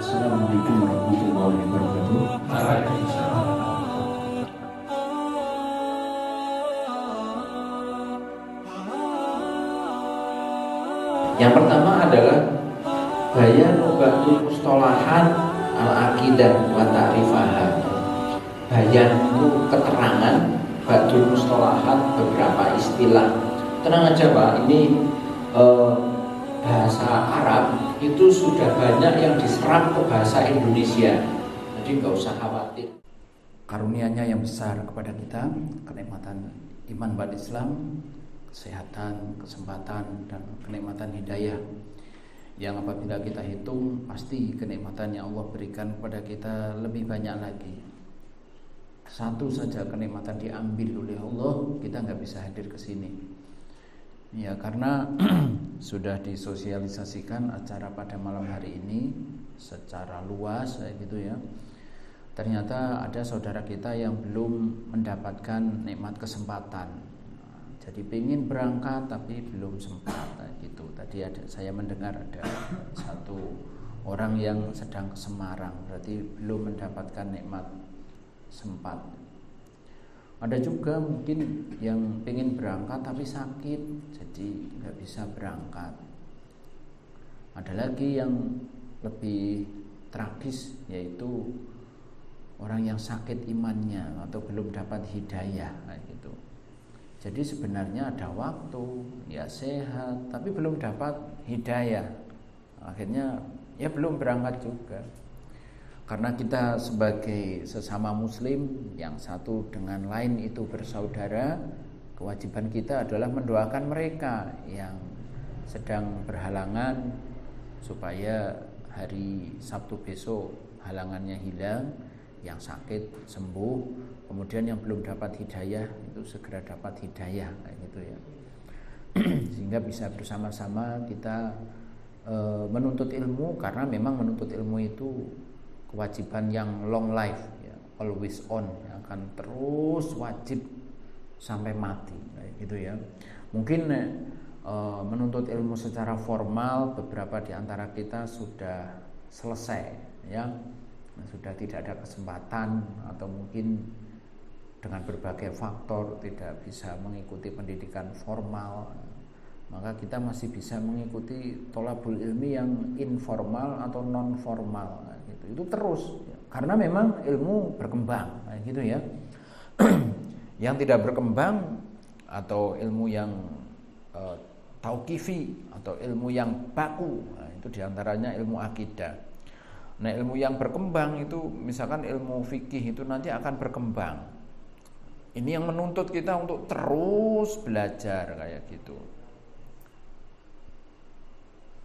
Assalamualaikum warahmatullahi wabarakatuh. Waalaikumsalam. Yang pertama adalah bayanu ba'dul mustalahat al-aqidah wa ta'rifaha. Bayan itu keterangan, ba'dul mustalahat beberapa istilah. Tenang aja Pak, ini bahasa Arab itu sudah banyak yang diserap ke bahasa Indonesia. Jadi nggak usah khawatir. Karunia-Nya yang besar kepada kita, kenikmatan iman pada Islam, kesehatan, kesempatan, dan kenikmatan hidayah yang apabila kita hitung pasti kenikmatan yang Allah berikan kepada kita lebih banyak lagi. Satu saja kenikmatan diambil oleh Allah, kita nggak bisa hadir ke sini. Ya karena sudah disosialisasikan acara pada malam hari ini secara luas gitu ya. Ternyata ada saudara kita yang belum mendapatkan nikmat kesempatan. Jadi pengen berangkat tapi belum sempat gitu. Tadi saya mendengar ada satu orang yang sedang ke Semarang, berarti belum mendapatkan nikmat sempat. Ada juga mungkin yang pengen berangkat tapi sakit, jadi nggak bisa berangkat. Ada lagi yang lebih tragis, yaitu orang yang sakit imannya atau belum dapat hidayah gitu. Jadi sebenarnya ada waktu, ya sehat, tapi belum dapat hidayah. Akhirnya ya belum berangkat juga. Karena kita sebagai sesama muslim yang satu dengan lain itu bersaudara, kewajiban kita adalah mendoakan mereka yang sedang berhalangan supaya hari Sabtu besok halangannya hilang, yang sakit sembuh, kemudian yang belum dapat hidayah itu segera dapat hidayah kayak gitu ya. Sehingga bisa bersama-sama kita menuntut ilmu, karena memang menuntut ilmu itu kewajiban yang long life ya, always on, ya, akan terus wajib sampai mati kayak gitu ya. Mungkin menuntut ilmu secara formal beberapa di antara kita sudah selesai ya, sudah tidak ada kesempatan atau mungkin dengan berbagai faktor tidak bisa mengikuti pendidikan formal, maka kita masih bisa mengikuti tholabul ilmi yang informal atau non formal gitu. Itu terus ya. Karena memang ilmu berkembang gitu ya. Yang tidak berkembang atau ilmu yang tauqifi atau ilmu yang baku, nah, itu diantaranya ilmu akidah. Nah ilmu yang berkembang itu misalkan ilmu fikih itu nanti akan berkembang. Ini yang menuntut kita untuk terus belajar kayak gitu.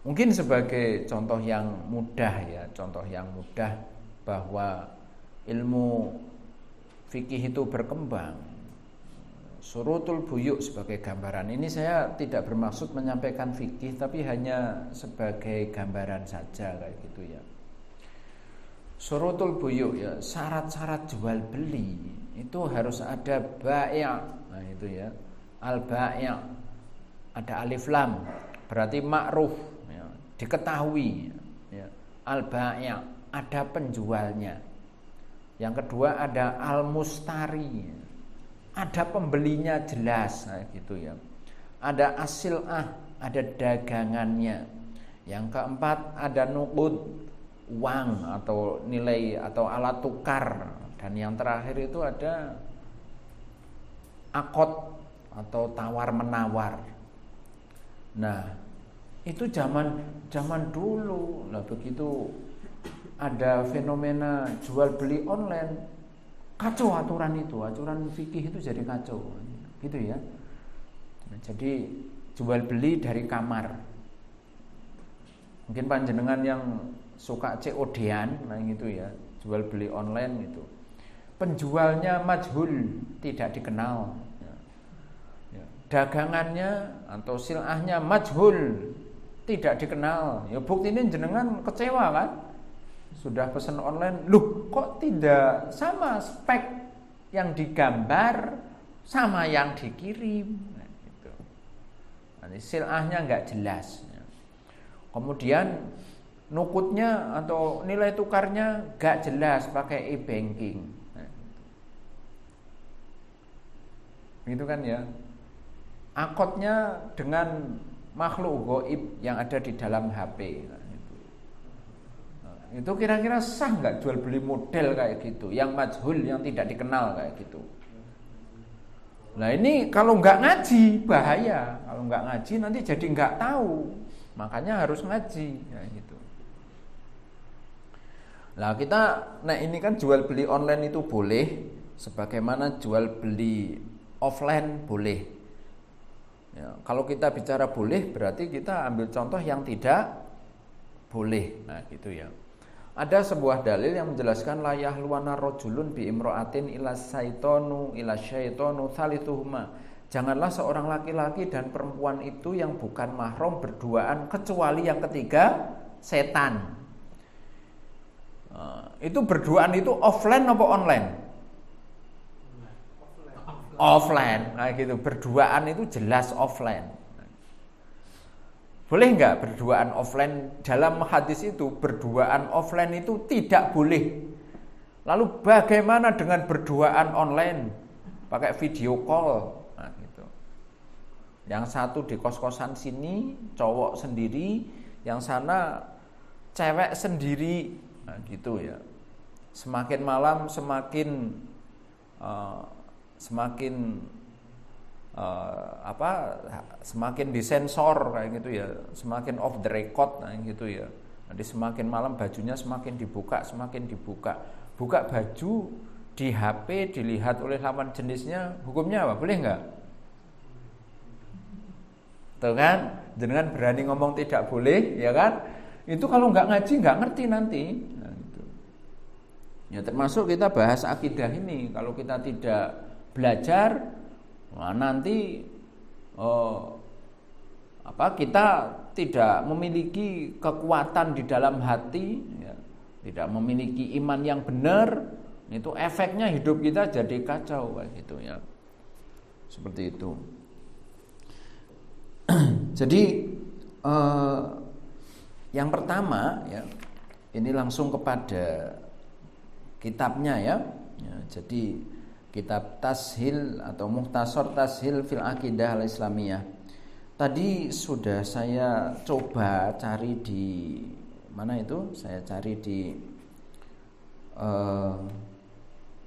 Mungkin sebagai contoh yang mudah ya, contoh yang mudah bahwa ilmu fikih itu berkembang. Surutul buyuk sebagai gambaran. Ini saya tidak bermaksud menyampaikan fikih, tapi hanya sebagai gambaran saja kayak gitu ya. Surutul buyuk ya, syarat-syarat jual beli itu harus ada bai'. Nah itu ya. Al-bai'. Ada alif lam, berarti ma'ruf ya, diketahui ya. Al-bai', ada penjualnya. Yang kedua ada al-mustari, ada pembelinya jelas, nah gitu ya. Ada as-sil'ah, ada dagangannya. Yang keempat ada nuqud, uang atau nilai atau alat tukar, dan yang terakhir itu ada akad atau tawar menawar. Nah itu zaman dulu. Nah begitu ada fenomena jual beli online, kacau aturan itu, aturan fikih itu jadi kacau gitu ya. Nah, jadi jual beli dari kamar. Mungkin panjenengan yang suka COD-an, nah gitu ya, jual beli online gitu. Penjualnya majhul, tidak dikenal. Ya. Dagangannya atau silahnya majhul, tidak dikenal. Ya buktinya jenengan kecewa kan? Sudah pesan online, loh kok tidak sama spek yang digambar sama yang dikirim. Nah, gitu. Silahnya nggak jelas. Kemudian nukutnya atau nilai tukarnya gak jelas pakai e-banking. Gitu kan ya. Akotnya dengan makhluk gaib yang ada di dalam HP. Itu kira-kira sah nggak jual beli model kayak gitu, yang majhul, yang tidak dikenal kayak gitu. Nah ini kalau nggak ngaji bahaya. Kalau nggak ngaji nanti jadi nggak tahu. Makanya harus ngaji, ya gitu. Nah kita, nah ini kan jual beli online itu boleh, sebagaimana jual beli offline boleh. Ya, kalau kita bicara boleh, berarti kita ambil contoh yang tidak boleh. Nah gitu ya. Ada sebuah dalil yang menjelaskan la yahluwana rajulun bi imra'atin ila syaitonu thalithuhuma. Janganlah seorang laki-laki dan perempuan itu yang bukan mahram berduaan kecuali yang ketiga setan. Itu berduaan itu offline apa online? Offline. Nah gitu, berduaan itu jelas offline. Boleh nggak berduaan offline? Dalam hadis itu berduaan offline itu tidak boleh. Lalu bagaimana dengan berduaan online? Pakai video call. Nah, gitu. Yang satu di kos-kosan sini, cowok sendiri, yang sana cewek sendiri. Nah, gitu ya. Semakin malam semakin semakin disensor kayak gitu ya, semakin off the record nah gitu ya. Nanti semakin malam bajunya semakin dibuka, buka baju di HP dilihat oleh lawan jenisnya, hukumnya apa? Boleh nggak? Tuh kan, jangan berani ngomong tidak boleh, ya kan? Itu kalau nggak ngaji nggak ngerti nanti. Nah, gitu. Ya termasuk kita bahas akidah ini, kalau kita tidak belajar, nah, nanti kita tidak memiliki kekuatan di dalam hati, ya, tidak memiliki iman yang benar, itu efeknya hidup kita jadi kacau kayak gitu ya. Seperti itu. Jadi yang pertama ya, ini langsung kepada kitabnya ya. Jadi kitab Tashil atau Mukhtasar Tashil fil Aqidah al-Islamiyah. Tadi sudah saya coba cari di mana itu? Saya cari di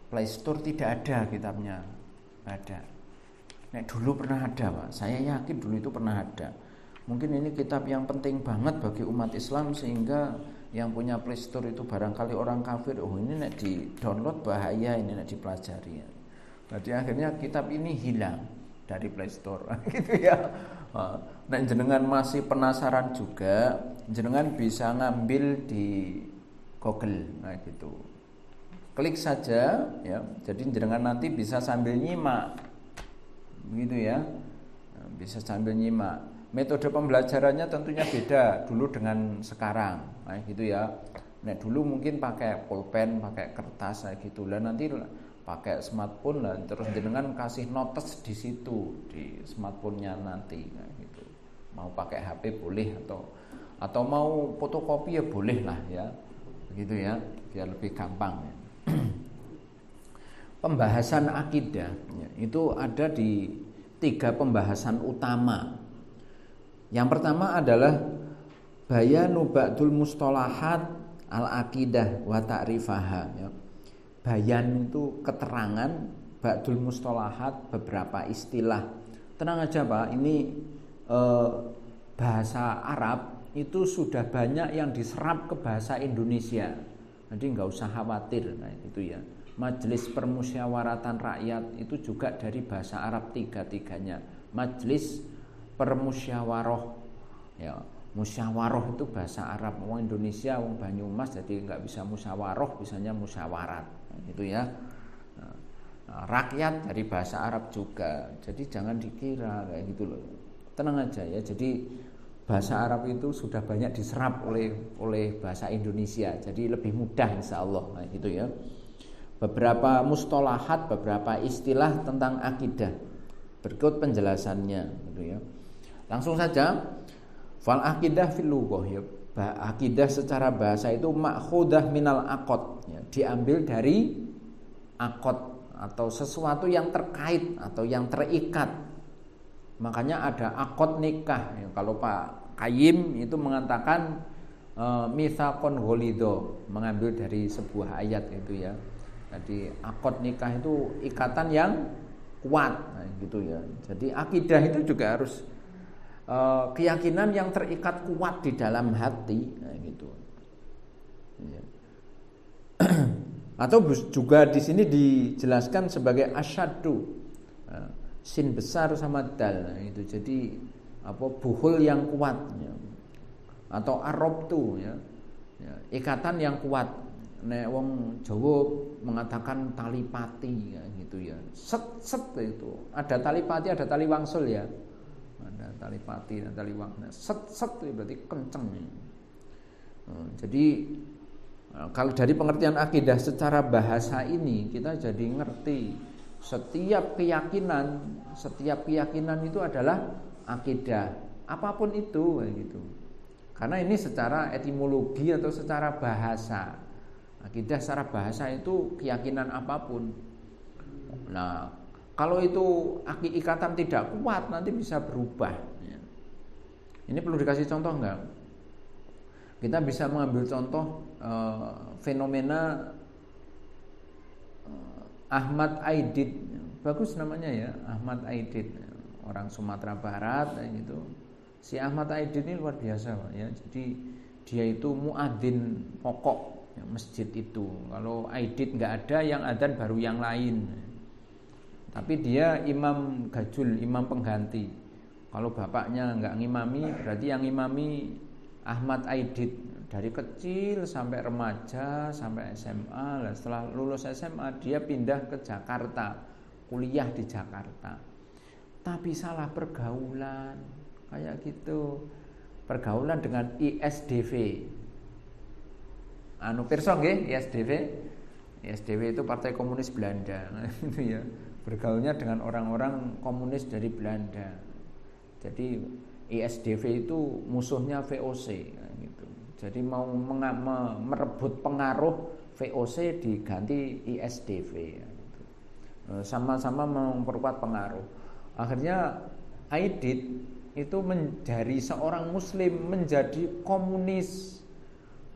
Play Store, tidak ada kitabnya. Ada. Nek dulu pernah ada, Pak. Saya yakin dulu itu pernah ada. Mungkin ini kitab yang penting banget bagi umat Islam sehingga yang punya Play Store itu barangkali orang kafir, oh ini nek di download bahaya, ini nek dipelajari ya. Jadi akhirnya kitab ini hilang dari Play Store gitu ya. Nek jenengan masih penasaran juga, jenengan bisa ngambil di Google, nah gitu. Klik saja ya. Jadi jenengan nanti bisa sambil nyimak. Begitu ya. Nah, bisa sambil nyimak. Metode pembelajarannya tentunya beda dulu dengan sekarang, nah gitu ya. Nah dulu mungkin pakai pulpen, pakai kertas, kayak gitu. Lah nanti pakai smartphone lah, terus jenengan kasih notes di situ di smartphone-nya nanti, nah gitu. Mau pakai HP boleh atau mau fotokopi ya boleh lah ya, begitu ya, biar lebih gampang. Ya. Pembahasan akidah ya, itu ada di 3 pembahasan utama. Yang pertama adalah bayanu ba'dul mustalahat al-aqidah wa ta'rifaha ya. Bayan itu keterangan, ba'dul mustalahat beberapa istilah. Tenang aja Pak, ini bahasa Arab itu sudah banyak yang diserap ke bahasa Indonesia. Jadi enggak usah khawatir, nah itu ya. Majelis Permusyawaratan Rakyat itu juga dari bahasa Arab 3-tiganya. Majelis Permusyawarah ya, musyawarah itu bahasa Arab. Wong Indonesia, wong Banyumas jadi nggak bisa musyawarah, bisanya musyawarat gitu ya. Nah, rakyat dari bahasa Arab juga. Jadi jangan dikira kayak gitu loh. Tenang aja ya. Jadi bahasa Arab itu sudah banyak diserap oleh bahasa Indonesia. Jadi lebih mudah insyaallah nah, gitu ya. Beberapa mustalahat, beberapa istilah tentang akidah. Berikut penjelasannya gitu ya. Langsung saja, fal aqidah fil lughah ya. Akidah secara bahasa itu ma'khudah minal aqad, ya, diambil dari aqad atau sesuatu yang terkait atau yang terikat. Makanya ada aqad nikah. Ya, kalau Pak Qayyim itu mengatakan mitsaqon ghalidho, mengambil dari sebuah ayat itu ya. Jadi aqad nikah itu ikatan yang kuat, nah, gitu ya. Jadi akidah itu juga harus keyakinan yang terikat kuat di dalam hati, nah, gitu. Ya. Atau juga di sini dijelaskan sebagai asyaddu, sin besar sama dal, nah, itu. Jadi buhul yang kuat, ya. Atau arabtu, ya, ikatan yang kuat. Nek wong Jawa mengatakan tali pati, ya, gitu ya. Set itu. Ada tali pati, ada tali wangsul ya. Ada tali pati dan tali wangsul. Set itu berarti kenceng. Jadi kalau dari pengertian akidah secara bahasa ini kita jadi ngerti setiap keyakinan itu adalah akidah. Apapun itu, gitu. Karena ini secara etimologi atau secara bahasa. Akidah secara bahasa itu keyakinan apapun. Nah, kalau itu ikatan tidak kuat nanti bisa berubah. Ini perlu dikasih contoh enggak? Kita bisa mengambil contoh fenomena Ahmad Aidit. Bagus namanya ya, Ahmad Aidit. Orang Sumatera Barat gitu. Si Ahmad Aidit ini luar biasa, Pak, ya. Jadi dia itu muadzin pokok, ya, masjid itu. Kalau Aidit nggak ada, yang adzan baru yang lain. Tapi dia imam gajul, imam pengganti. Kalau bapaknya nggak ngimami, berarti yang ngimami Ahmad Aidit dari kecil sampai remaja, sampai SMA. Setelah lulus SMA dia pindah ke Jakarta, kuliah di Jakarta. Tapi salah pergaulan. Kayak gitu, pergaulan dengan ISDV. Pirsa nggih, ISDV itu Partai Komunis Belanda, gitu ya. Bergaulnya dengan orang-orang komunis dari Belanda. Jadi ISDV itu musuhnya VOC, gitu. Jadi mau merebut pengaruh VOC diganti ISDV, gitu. Sama-sama memperkuat pengaruh. Akhirnya Aidit itu dari seorang muslim menjadi komunis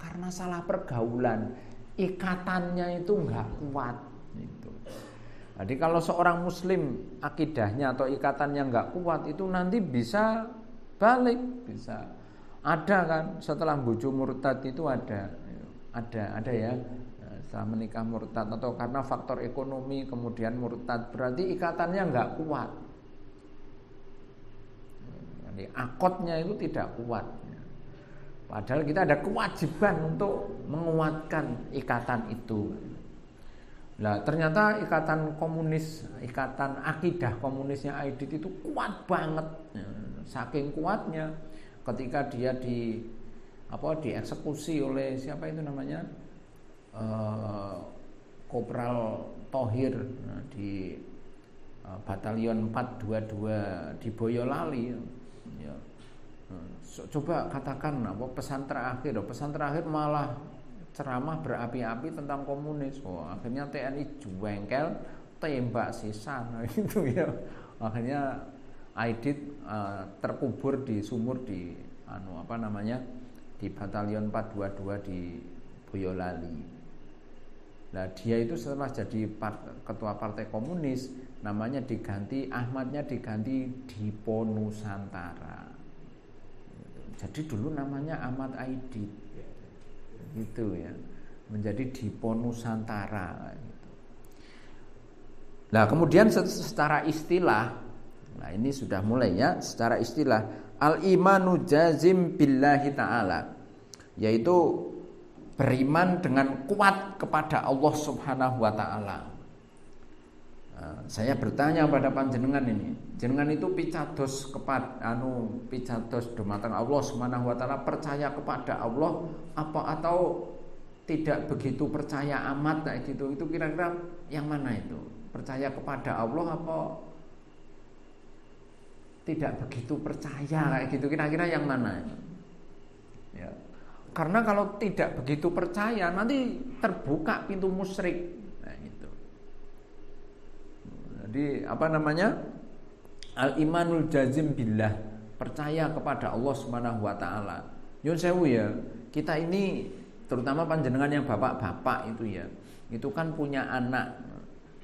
karena salah pergaulan, ikatannya itu enggak kuat gitu. Jadi kalau seorang muslim akidahnya atau ikatannya enggak kuat itu nanti bisa balik, bisa ada kan setelah bojo murtad itu ada ya. Setelah menikah murtad atau karena faktor ekonomi kemudian murtad, berarti ikatannya enggak kuat. Akotnya itu tidak kuat. Padahal kita ada kewajiban untuk menguatkan ikatan itu. Nah, ternyata ikatan komunis, ikatan akidah komunisnya Aidit itu kuat banget. Saking kuatnya ketika dia dieksekusi oleh siapa itu namanya? Kopral Thohir di Batalion 422 di Boyolali. Ya. Coba katakan pesan terakhir malah ceramah berapi-api tentang komunis. Akhirnya TNI jengkel tembak sisan gitu ya. Akhirnya Aidit terkubur di sumur di di Batalion 422 di Boyolali. Nah, dia itu setelah jadi ketua partai komunis, namanya Ahmadnya diganti Dipo Nusantara. Jadi dulu namanya Ahmad Aidit, gitu ya, menjadi Dipo Nusantara. Gitu. Nah, kemudian secara istilah, nah ini sudah mulai ya, secara istilah al-imanu jazim billahi ta'ala, yaitu beriman dengan kuat kepada Allah Subhanahu wa ta'ala. Saya bertanya pada panjenengan ini, jenengan itu picados picados dumateng Allah Subhanahu wa ta'ala, percaya kepada Allah apa atau tidak begitu percaya amat kayak gitu? Itu kira-kira yang mana itu? Percaya kepada Allah apa tidak begitu percaya kayak gitu? Kira-kira yang mana? Ya. Karena kalau tidak begitu percaya nanti terbuka pintu musyrik. Nah, itu. Jadi apa namanya? Al-imanul jazim billah, percaya kepada Allah Subhanahu wa taala. Nyun sewu ya, kita ini terutama panjenengan yang bapak-bapak itu ya, itu kan punya anak.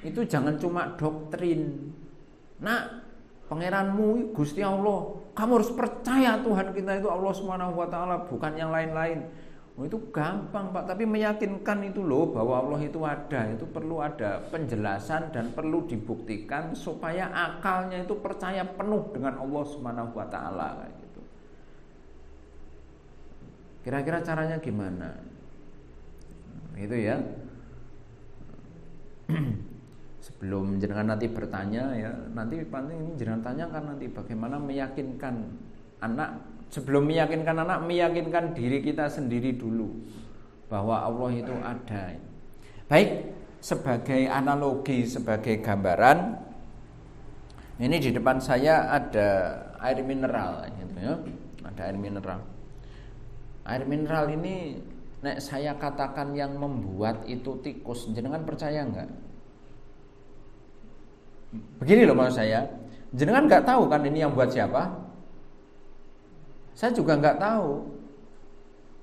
Itu jangan cuma doktrin. Nak, pangeranmu Gusti Allah, kamu harus percaya Tuhan kita itu Allah Subhanahu wa taala, bukan yang lain-lain. Oh, itu gampang Pak, tapi meyakinkan itu loh bahwa Allah itu ada, itu perlu ada penjelasan dan perlu dibuktikan supaya akalnya itu percaya penuh dengan Allah Subhanahu wa taala kayak gitu. Kira-kira caranya gimana? Itu ya. Sebelum jenengan nanti bertanya ya, nanti paling ini jenengan tanyakan nanti bagaimana meyakinkan anak. Sebelum meyakinkan anak, meyakinkan diri kita sendiri dulu bahwa Allah itu ada. Baik, sebagai analogi, sebagai gambaran, ini di depan saya ada air mineral gitu ya. Ada air mineral. Air mineral ini nek saya katakan yang membuat itu tikus, jenengan percaya enggak? Begini loh maksud saya, jenengan nggak tahu kan ini yang buat siapa? Saya juga nggak tahu,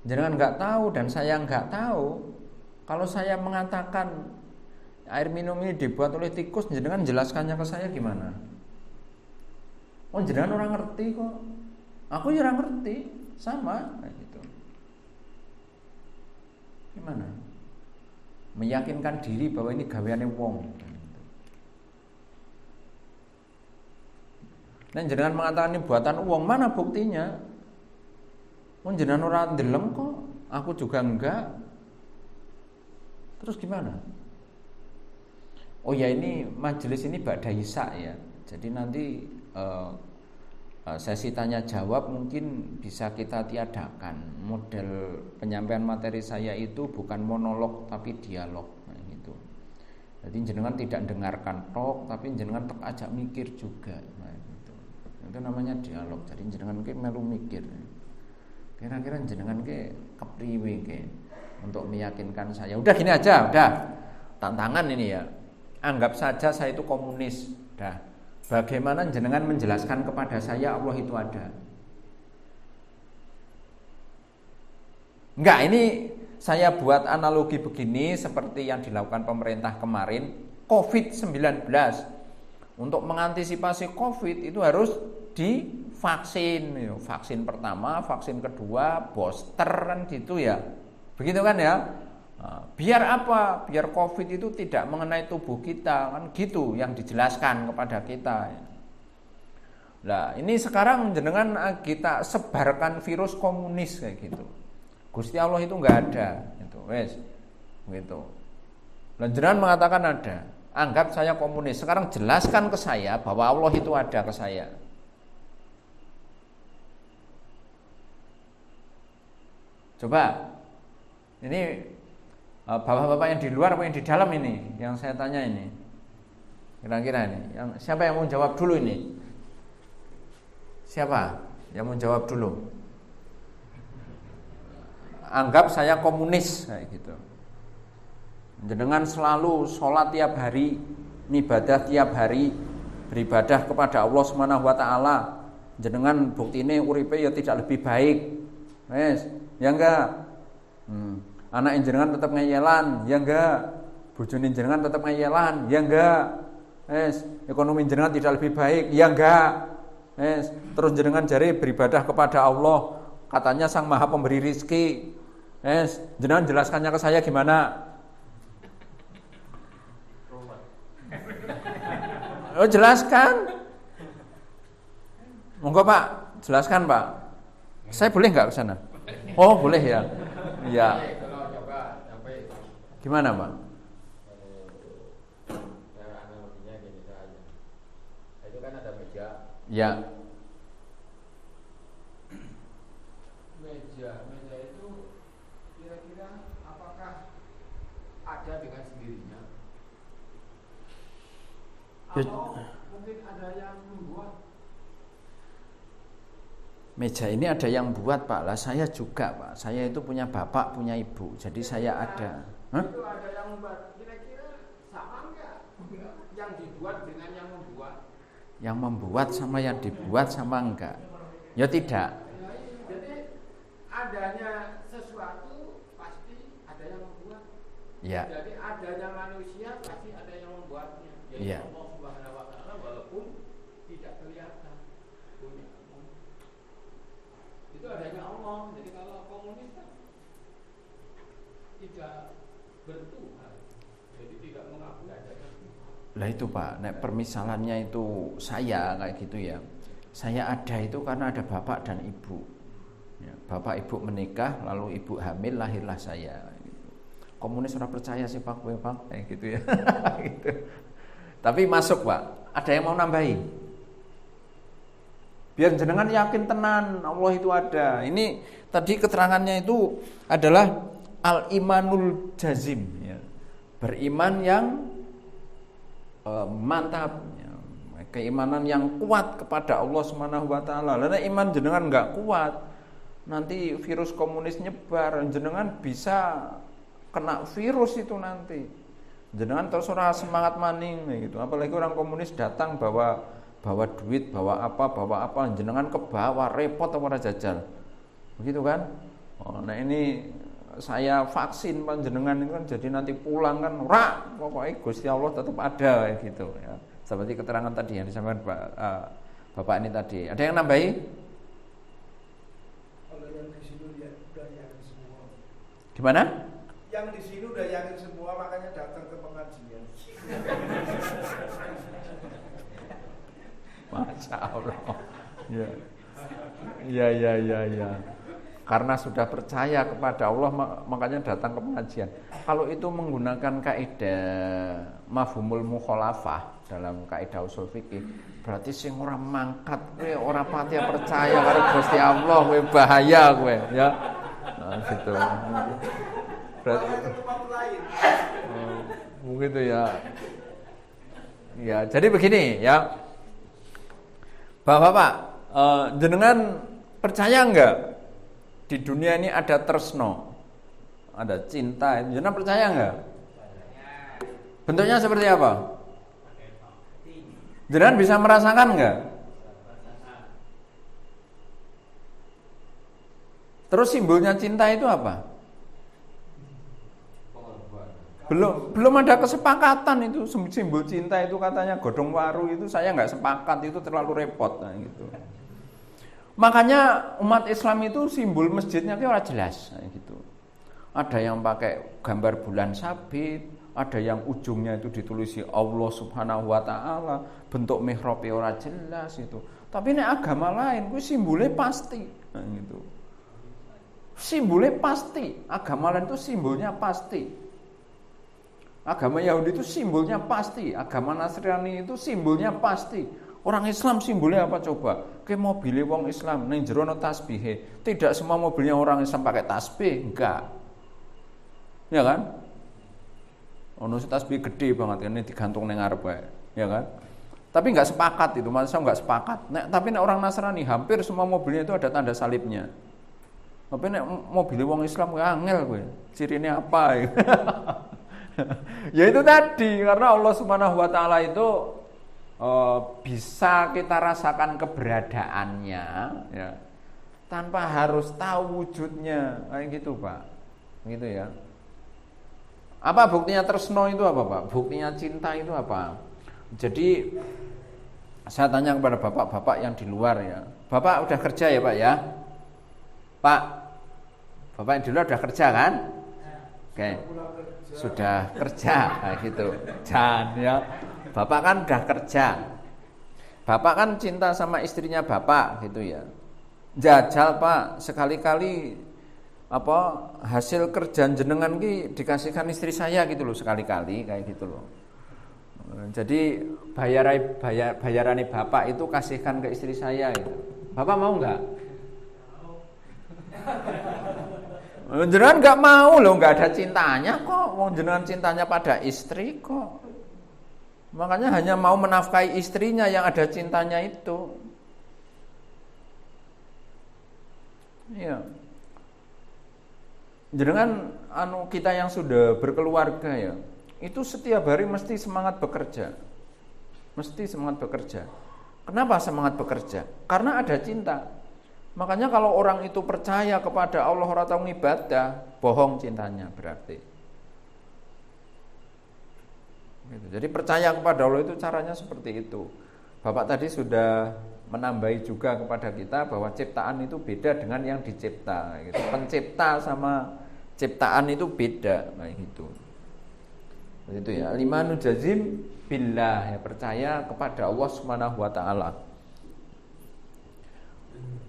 jenengan nggak tahu dan saya nggak tahu. Kalau saya mengatakan air minum ini dibuat oleh tikus, jenengan jelaskannya ke saya gimana? Oh jenengan orang ngerti kok, aku ya orang ngerti, sama kayak gitu. Gimana? Meyakinkan diri bahwa ini gaweane wong. Nah jenengan mengatakan ini buatan uang, mana buktinya? Jenengan ora ndeleng kok, aku juga enggak. Terus gimana? Oh ya ini majelis ini ba'da isya ya. Jadi nanti sesi tanya jawab mungkin bisa kita tiadakan. Model penyampaian materi saya itu bukan monolog tapi dialog gitu. Jadi jenengan tidak dengarkan tok, tapi jenengan tek ajak mikir juga. Itu namanya dialog. Jadi jenengan ke melu mikir. Kira-kira jenengan ke kepriwe ke untuk meyakinkan saya. Udah gini aja, udah. Tantangan ini ya. Anggap saja saya itu komunis. Dah. Bagaimana jenengan menjelaskan kepada saya Allah itu ada? Enggak, ini saya buat analogi begini seperti yang dilakukan pemerintah kemarin, COVID-19. Untuk mengantisipasi COVID itu harus divaksin, vaksin pertama, vaksin kedua, booster kan gitu ya, begitu kan ya. Biar apa? Biar COVID itu tidak mengenai tubuh kita kan gitu yang dijelaskan kepada kita. Nah ini sekarang jenengan kita sebarkan virus komunis kayak gitu. Gusti Allah itu nggak ada, gitu, wes, gitu. Dan jenengan mengatakan ada. Anggap saya komunis. Sekarang jelaskan ke saya bahwa Allah itu ada ke saya. Coba. Ini bapak-bapak yang di luar apa yang di dalam ini yang saya tanya ini. Kira-kira ini. Siapa yang mau jawab dulu ini? Siapa yang mau jawab dulu? Anggap saya komunis kayak gitu. Jenengan selalu sholat tiap hari, ibadah tiap hari, beribadah kepada Allah Subhanahu wa taala. Jenengan buktine uripe ya tidak lebih baik. Wes, ya enggak? Anak jenengan tetap ngeyelan, ya enggak? Bojone jenengan tetap ngeyelan, ya enggak? Wes, ekonomi jenengan tidak lebih baik, ya enggak? Wes, terus jenengan jari beribadah kepada Allah, katanya Sang Maha Pemberi rizki. Wes, jenengan jelaskannya ke saya gimana? Oh jelaskan. Monggo Pak, jelaskan Pak. Saya boleh nggak ke sana? Oh boleh ya. Iya. Gimana Pak? Analoginya gini saja. Itu kan ada meja. Ya. Meja itu kira-kira apakah ada dengan sendirinya? Atau mungkin ada yang membuat? Meja ini ada yang buat Pak, lah saya juga Pak. Saya itu punya bapak, punya ibu, jadi saya ada. Hah? Itu ada yang membuat. Kira-kira sama enggak? Yang dibuat dengan yang membuat. Yang membuat sama yang dibuat sama enggak? Ya tidak. Jadi adanya sesuatu pasti ada yang membuat. Ya. Jadi adanya manusia pasti ada yang membuatnya. Yaitu Iya. Allah Subhanahu wa taala walaupun tidak kelihatan. Punya Allah. Itu adanya Allah. Jadi kalau komunis kan tidak bertuhan. Jadi tidak mengakui adanya Tuhan. Lah itu Pak, nek permisalannya itu saya kayak gitu ya. Saya ada itu karena ada bapak dan ibu. Ya, bapak ibu menikah, lalu ibu hamil, lahirlah saya. Gitu. Komunis ora percaya sih Pak, kayak gitu ya. Gitu. Tapi masuk Pak. Ada yang mau nambahi? Biar jenengan yakin tenan Allah itu ada. Ini tadi keterangannya itu adalah al-imanul jazim ya. Beriman yang mantap ya. Keimanan yang kuat kepada Allah Subhanahu wa taala. Lah iman jenengan enggak kuat, nanti virus komunis nyebar, jenengan bisa kena virus itu nanti. Jenengan terus ora semangat maning gitu. Apalagi orang komunis datang bawa duit, bawa apa, jenengan ke bawah repot apa ora jajal. Begitu kan? Oh, nah ini saya vaksin panjenengan itu kan jadi nanti pulang kan ora, pokoknya Gusti Allah tetap ada gitu ya. Seperti keterangan tadi yang disampaikan Bapak ini tadi. Ada yang nambahi? Kalau yang di sini udah yakin semua. Gimana? Yang di sini udah yakin semua, makanya datang ke pengajian. Masya Allah. Ya. Karena sudah percaya kepada Allah makanya datang ke pengajian. Kalau itu menggunakan kaidah mafhumul mukhalafah dalam kaidah usul fikih, berarti sing ora mangkat kowe ora pati percaya karo Gusti Allah, kowe bahaya kowe ya. Nah, gitu. Berarti begitu ya. Ya, jadi begini ya. Bapak-bapak, jenengan percaya enggak di dunia ini ada tresno, ada cinta? Jenengan percaya enggak? Bentuknya seperti apa? Jenengan bisa merasakan enggak? Terus simbolnya cinta itu apa? Belum ada kesepakatan itu simbol cinta itu katanya godong waru itu saya nggak sepakat, itu terlalu repot nah, gitu. Makanya umat Islam itu simbol masjidnya itu ora jelas nah, gitu. Ada yang pakai gambar bulan sabit, ada yang ujungnya itu ditulisi Allah Subhanahu wa taala, bentuk mihrabnya ora jelas itu. Tapi ini agama lain, kuwi simbolnya pasti nah, gitu. Simbolnya pasti, agama lain itu simbolnya pasti. Agama Yahudi itu simbolnya pasti, agama Nasrani itu simbolnya pasti. Orang Islam simbolnya apa coba? Ke mobilnya wong Islam ning jero ana tasbihe. Tidak semua mobilnya orang Islam pakai tasbih, enggak. Ya kan? Ono tasbih gede banget ini digantung ning ngarep wae, ya kan? Tapi enggak sepakat itu, maksudnya enggak sepakat. Tapi nek orang Nasrani hampir semua mobilnya itu ada tanda salibnya. Tapi nek mobilnya wong Islam angel kowe. Cirine apa? Ya itu tadi, karena Allah Subhanahu wa taala itu bisa kita rasakan keberadaannya ya, tanpa harus tahu wujudnya kayak gitu Pak, gitu ya. Apa buktinya tresno itu apa Pak? Buktinya cinta itu apa? Jadi saya tanya kepada bapak-bapak yang di luar ya, Bapak udah kerja ya Pak ya? Pak, Bapak yang di luar udah kerja kan? Oke, sudah kerja kayak gitu. Jangan ya. Bapak kan udah kerja. Bapak kan cinta sama istrinya Bapak gitu ya. Jajal Pak, sekali-kali apa hasil kerjaan jenengan ki dikasihkan istri saya gitu loh, sekali-kali kayak gitu loh. Jadi bayarane Bapak itu kasihkan ke istri saya gitu. Bapak mau enggak? Jenengan nggak mau loh, nggak ada cintanya kok. Wong jenengan cintanya pada istri kok. Makanya hanya mau menafkahi istrinya yang ada cintanya itu. Ya. Jenengan kita yang sudah berkeluarga ya, itu setiap hari mesti semangat bekerja. Mesti semangat bekerja. Kenapa semangat bekerja? Karena ada cinta. Makanya kalau orang itu percaya kepada Allah ora tau ngibadah, bohong cintanya berarti. Gitu. Jadi percaya kepada Allah itu caranya seperti itu. Bapak tadi sudah menambahi juga kepada kita bahwa ciptaan itu beda dengan yang dicipta. Gitu. Pencipta sama ciptaan itu beda, kayak gitu. Itu ya. Al-imanu jazim billah, ya percaya kepada Allah Subhanahu wa taala.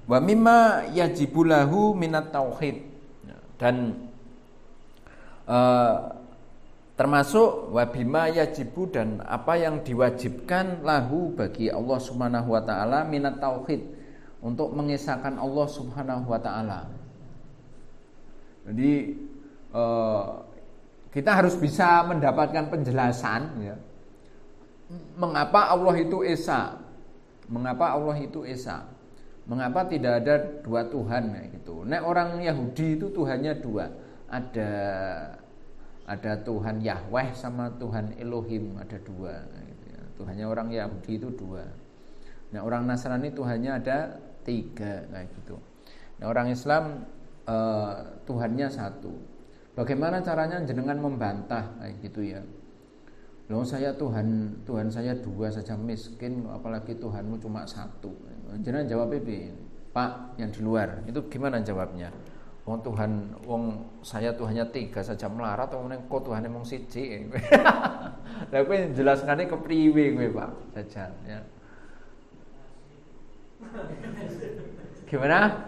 Wa mimma yajibu lahu minat tauhid. Dan termasuk wa bima yajibu, dan apa yang diwajibkan lahu bagi Allah Subhanahu wa taala minat tauhid, untuk mengesahkan Allah Subhanahu wa taala. Jadi kita harus bisa mendapatkan penjelasan ya, mengapa Allah itu esa, mengapa Allah itu esa, mengapa tidak ada dua Tuhan ya, gitu. Nek orang Yahudi itu Tuhannya dua, ada Tuhan Yahweh sama Tuhan Elohim, ada dua gitu ya. Tuhannya orang Yahudi itu dua. Nah orang Nasrani Tuhannya ada tiga kayak gitu. Nah orang Islam Tuhannya satu. Bagaimana caranya jenengan membantah kayak gitu ya? Loh saya Tuhan saya dua saja miskin, apalagi Tuhanmu cuma satu. Jenengan jawab Pak yang di luar itu gimana jawabnya? Saya Tuhannya tiga saja melarat, kok Tuhannya mung siji. Lah kowe jelaskane kepriwe kowe Pak Jajal ya. Gimana?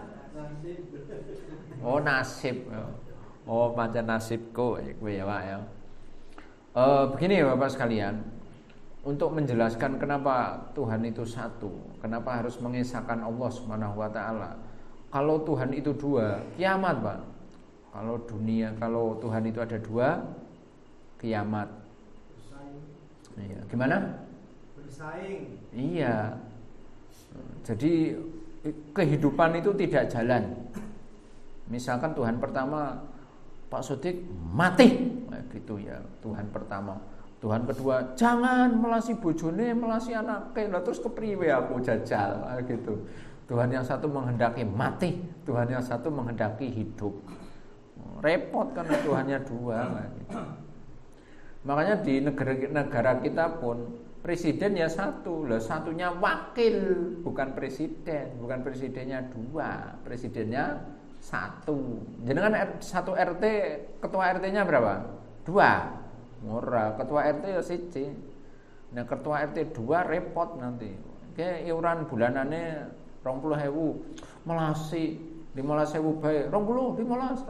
Oh nasib. Oh pancen nasibku kowe ya Pak ya. Begini ya Bapak sekalian, untuk menjelaskan kenapa Tuhan itu satu, kenapa harus mengesahkan Allah Subhanahu wa taala. Kalau Tuhan itu dua, kiamat Pak. Kalau Tuhan itu ada dua, kiamat. Iya. Gimana? Bersaing. Iya. Jadi kehidupan itu tidak jalan. Misalkan Tuhan pertama Pak Sodik mati, gitu ya. Tuhan pertama. Tuhan kedua jangan melasi bojone, melasi anake. Lah terus kepriwe aku Jajal gitu. Tuhan yang satu menghendaki mati, Tuhan yang satu menghendaki hidup. Repot karena Tuhannya dua gitu. Makanya di negara kita pun presiden ya satu, lah satunya wakil, bukan presiden, bukan presidennya dua, presidennya satu. Jangan satu RT, ketua RT-nya berapa? Dua. Ora, ketua RT ya siji. Nah, ketua RT dua repot nanti. Kayak iuran bulanane 20.000, melasi 15.000 bae, 15.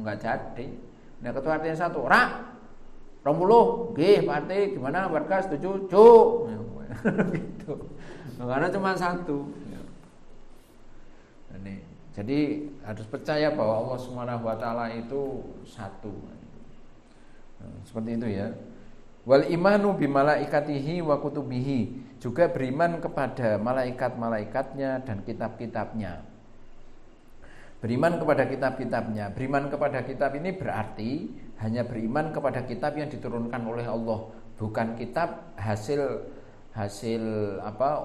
Enggak jadi. Nah, ketua RT yang satu, rak 20, nggih Pak RT, gimana warga setuju? Cuk. Gitu. Karena cuma satu. Ini. Jadi harus percaya bahwa Allah Subhanahu wa taala itu satu. Seperti itu ya. Wal imanu bi malaikatihi wa kutubihi, juga beriman kepada malaikat-malaikatnya dan kitab-kitabnya. Beriman kepada kitab-kitabnya. Beriman kepada kitab ini berarti hanya beriman kepada kitab yang diturunkan oleh Allah, bukan kitab hasil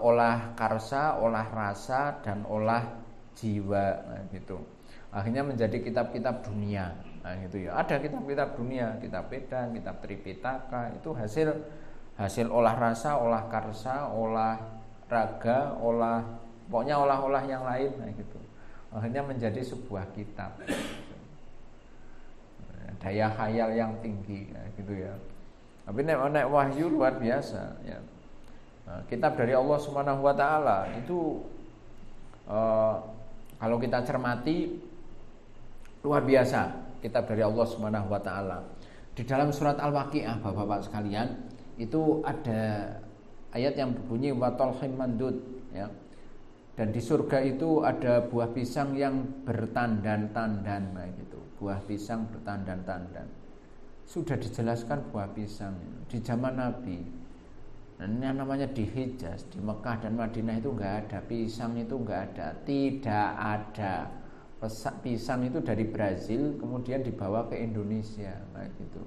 olah karsa, olah rasa dan olah jiwa gitu. Akhirnya menjadi kitab-kitab dunia. Nah, gitu ya. Ada kitab-kitab dunia, kitab Veda, kitab Tripitaka, itu hasil olah rasa, olah karsa, olah raga, pokoknya olah-olah yang lain gitu. Akhirnya menjadi sebuah kitab. Daya khayal yang tinggi gitu ya. Tapi nek wahyu luar biasa ya. Nah, kitab dari Allah Subhanahu wa taala itu kalau kita cermati luar biasa, kitab dari Allah Subhanahu wa taala. Di dalam surat Al-Waqiah Bapak-bapak sekalian, itu ada ayat yang berbunyi wa talhim mandud ya. Dan di surga itu ada buah pisang yang bertandan-tandan gitu. Buah pisang bertandan-tandan. Sudah dijelaskan buah pisang di zaman Nabi. Yang namanya di Hijaz, di Mekah dan Madinah itu nggak ada pisang, itu nggak ada, tidak ada. Pisang itu dari Brazil kemudian dibawa ke Indonesia kayak gitu.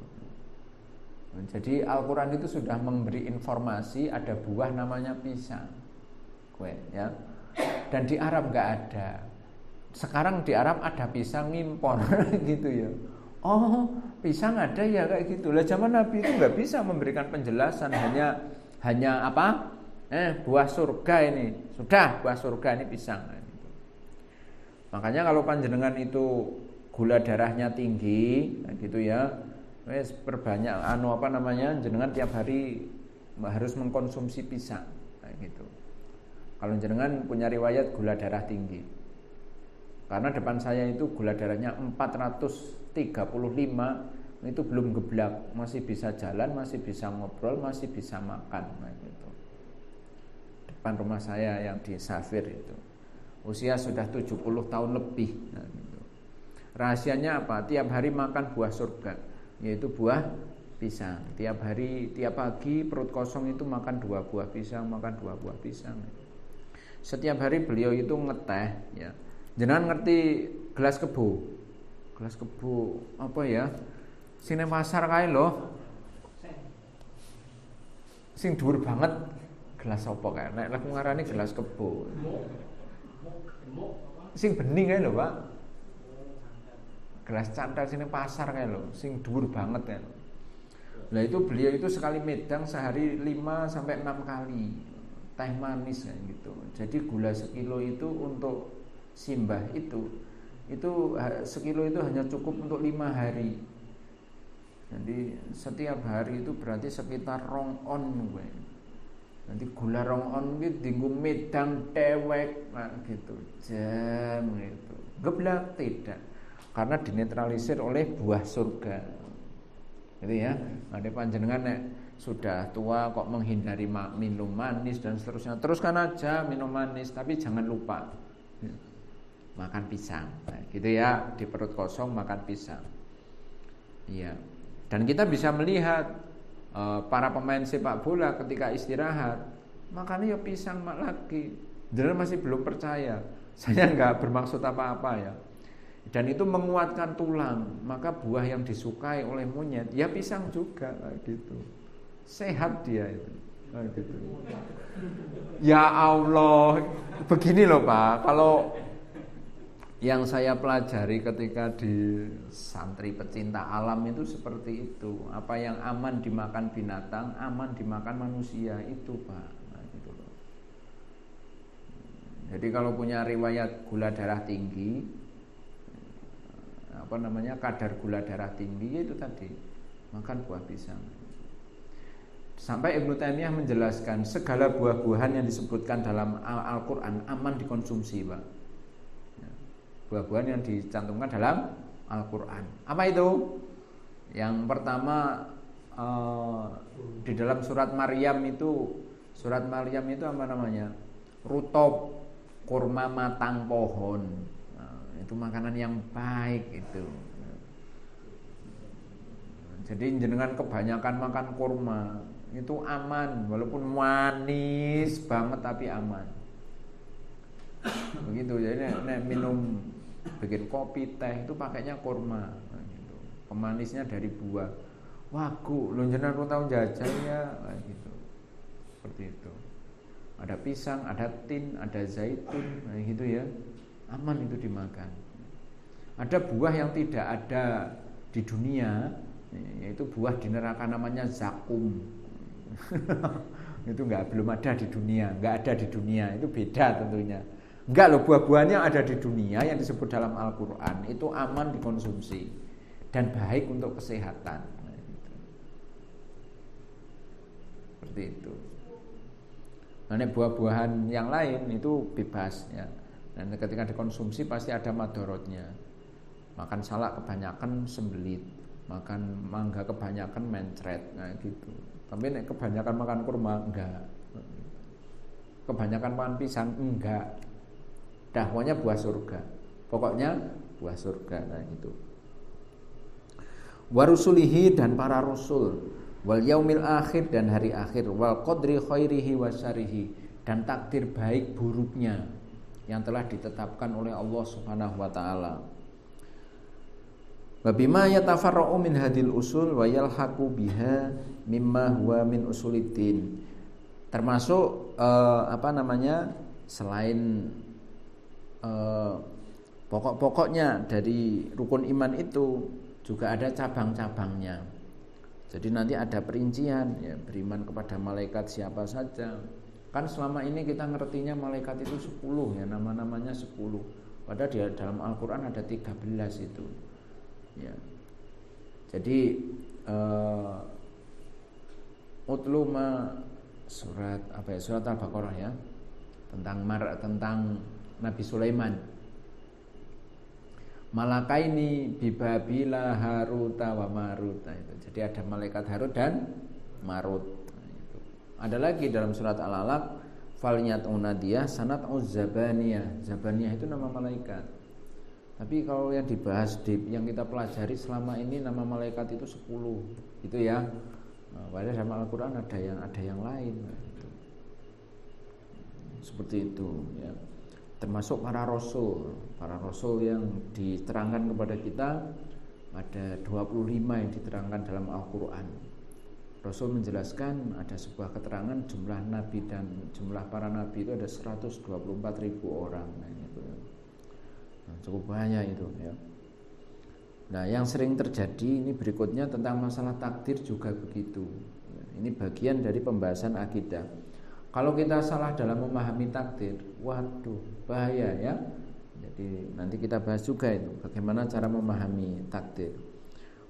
Jadi Al-Quran itu sudah memberi informasi ada buah namanya pisang, ya. Dan di Arab nggak ada. Sekarang di Arab ada pisang impor gitu ya. Oh, pisang ada ya kayak gitu. Lah zaman Nabi itu nggak bisa memberikan penjelasan, hanya apa? Buah surga ini. Sudah, buah surga ini pisang. Makanya kalau panjenengan itu gula darahnya tinggi, gitu ya, wes perbanyak jenengan tiap hari harus mengkonsumsi pisang, gitu. Kalau jenengan punya riwayat gula darah tinggi, karena depan saya itu gula darahnya 435, itu belum geblak, masih bisa jalan, masih bisa ngobrol, masih bisa makan, gitu. Depan rumah saya yang di Safir itu. Usia sudah 70 tahun lebih, gitu. Rahasianya apa? Tiap hari makan buah surga, yaitu buah pisang. Tiap hari, tiap pagi perut kosong itu makan 2 buah pisang, makan 2 buah pisang. Setiap hari beliau itu ngeteh, ya. Jenengan ngerti gelas kebo? Gelas kebo apa ya? Sing nang pasar kae lho. Sing dhuwur banget. Gelas apa kae? Nek aku ngarani gelas kebo. Sing bening kae lho, Pak. Gelas cantel sini pasar kayak lo, sing dhuwur banget ya. Lah itu beliau itu sekali medang sehari 5 sampai 6 kali teh manis ya gitu. Jadi gula sekilo itu untuk simbah itu sekilo itu hanya cukup untuk 5 hari. Jadi setiap hari itu berarti sekitar 2 on gue. Nanti gula 2 on gitu dinggo medang tewek gitu. Jam gitu. Geblak tidak. Karena dinetralisir oleh buah surga, gitu ya. Ada panjenengan nek sudah tua kok menghindari minum manis dan seterusnya, teruskan aja minum manis, tapi jangan lupa makan pisang, gitu ya. Di perut kosong makan pisang, iya. Dan kita bisa melihat para pemain sepak bola ketika istirahat makannya ya pisang lagi. Dia masih belum percaya. Saya nggak bermaksud apa-apa ya. Dan itu menguatkan tulang. Maka buah yang disukai oleh monyet ya pisang juga gitu. Sehat dia itu gitu. Ya Allah, begini loh Pak. Kalau yang saya pelajari ketika di santri pecinta alam itu seperti itu. Apa yang aman dimakan binatang, aman dimakan manusia, itu Pak. Gitu loh. Jadi kalau punya riwayat gula darah tinggi, kadar gula darah tinggi, itu tadi makan buah pisang. Sampai Ibnu Taimiyah menjelaskan segala buah-buahan yang disebutkan dalam Al-Quran aman dikonsumsi, Pak. Buah-buahan yang dicantumkan dalam Al-Quran. Apa itu? Yang pertama di dalam surat Maryam itu apa namanya? Rutop, kurma matang pohon. Itu makanan yang baik itu. Jadi jenengan kebanyakan makan kurma itu aman, walaupun manis banget tapi aman. Begitu. Jadi nek minum bikin kopi, teh itu pakainya kurma gitu. Pemanisnya dari buah. Wagu, lu jenengan tahu jajal ya gitu. Seperti itu. Ada pisang, ada tin, ada zaitun, gitu ya. Aman itu dimakan. Ada buah yang tidak ada di dunia, yaitu buah di neraka namanya zakum. Itu belum ada di dunia, nggak ada di dunia, itu beda tentunya. Enggak loh, buah-buahnya ada di dunia yang disebut dalam Al-Quran itu aman dikonsumsi dan baik untuk kesehatan. Seperti itu. Nah, buah-buahan yang lain itu bebas ya. Dan ketika dikonsumsi pasti ada madorotnya. Makan salak kebanyakan sembelit, makan mangga kebanyakan mencret, nah gitu. Tapi kebanyakan makan kurma enggak. Kebanyakan makan pisang enggak. Pokoknya buah surga. Pokoknya buah surga, nah gitu. Warusulihi dan para rasul. wal yaumil akhir dan hari akhir, wal qadri khairihi wa syarihi dan takdir baik buruknya yang telah ditetapkan oleh Allah Subhanahu wa taala. Wa bima yatafarra'u min hadil usul wa yalhaqu biha mimma huwa min usuliddin. Termasuk selain pokok-pokoknya dari rukun iman itu juga ada cabang-cabangnya. Jadi nanti ada perincian ya, beriman kepada malaikat siapa saja. Kan selama ini kita ngertinya malaikat itu 10 ya, nama-namanya 10. Padahal di dalam Al-Qur'an ada 13 itu. Ya. Jadi utluma surat Al-Baqarah ya, tentang Nabi Sulaiman. Malakaini bibabila Haruta wa Marut. Nah, itu. Jadi ada malaikat Harut dan Marut. Nah, itu. Ada lagi dalam surat Al-Alaq, falyat'una dia sanat'uz zabaniyah. Zabaniyah itu nama malaikat. Tapi kalau yang dibahas yang kita pelajari selama ini nama malaikat itu 10. Itu ya. Nah, padahal dalam Al-Qur'an ada yang lain. Nah, itu. Seperti itu ya. Termasuk para rasul yang diterangkan kepada kita ada 25 yang diterangkan dalam Al-Qur'an. Rasul menjelaskan ada sebuah keterangan jumlah nabi dan jumlah para nabi itu ada 124.000 orang. Nah, itu. Nah, cukup banyak itu ya. Nah, yang sering terjadi ini berikutnya tentang masalah takdir juga begitu. Ini bagian dari pembahasan akidah. Kalau kita salah dalam memahami takdir, waduh, bahaya ya. Jadi nanti kita bahas juga itu bagaimana cara memahami takdir.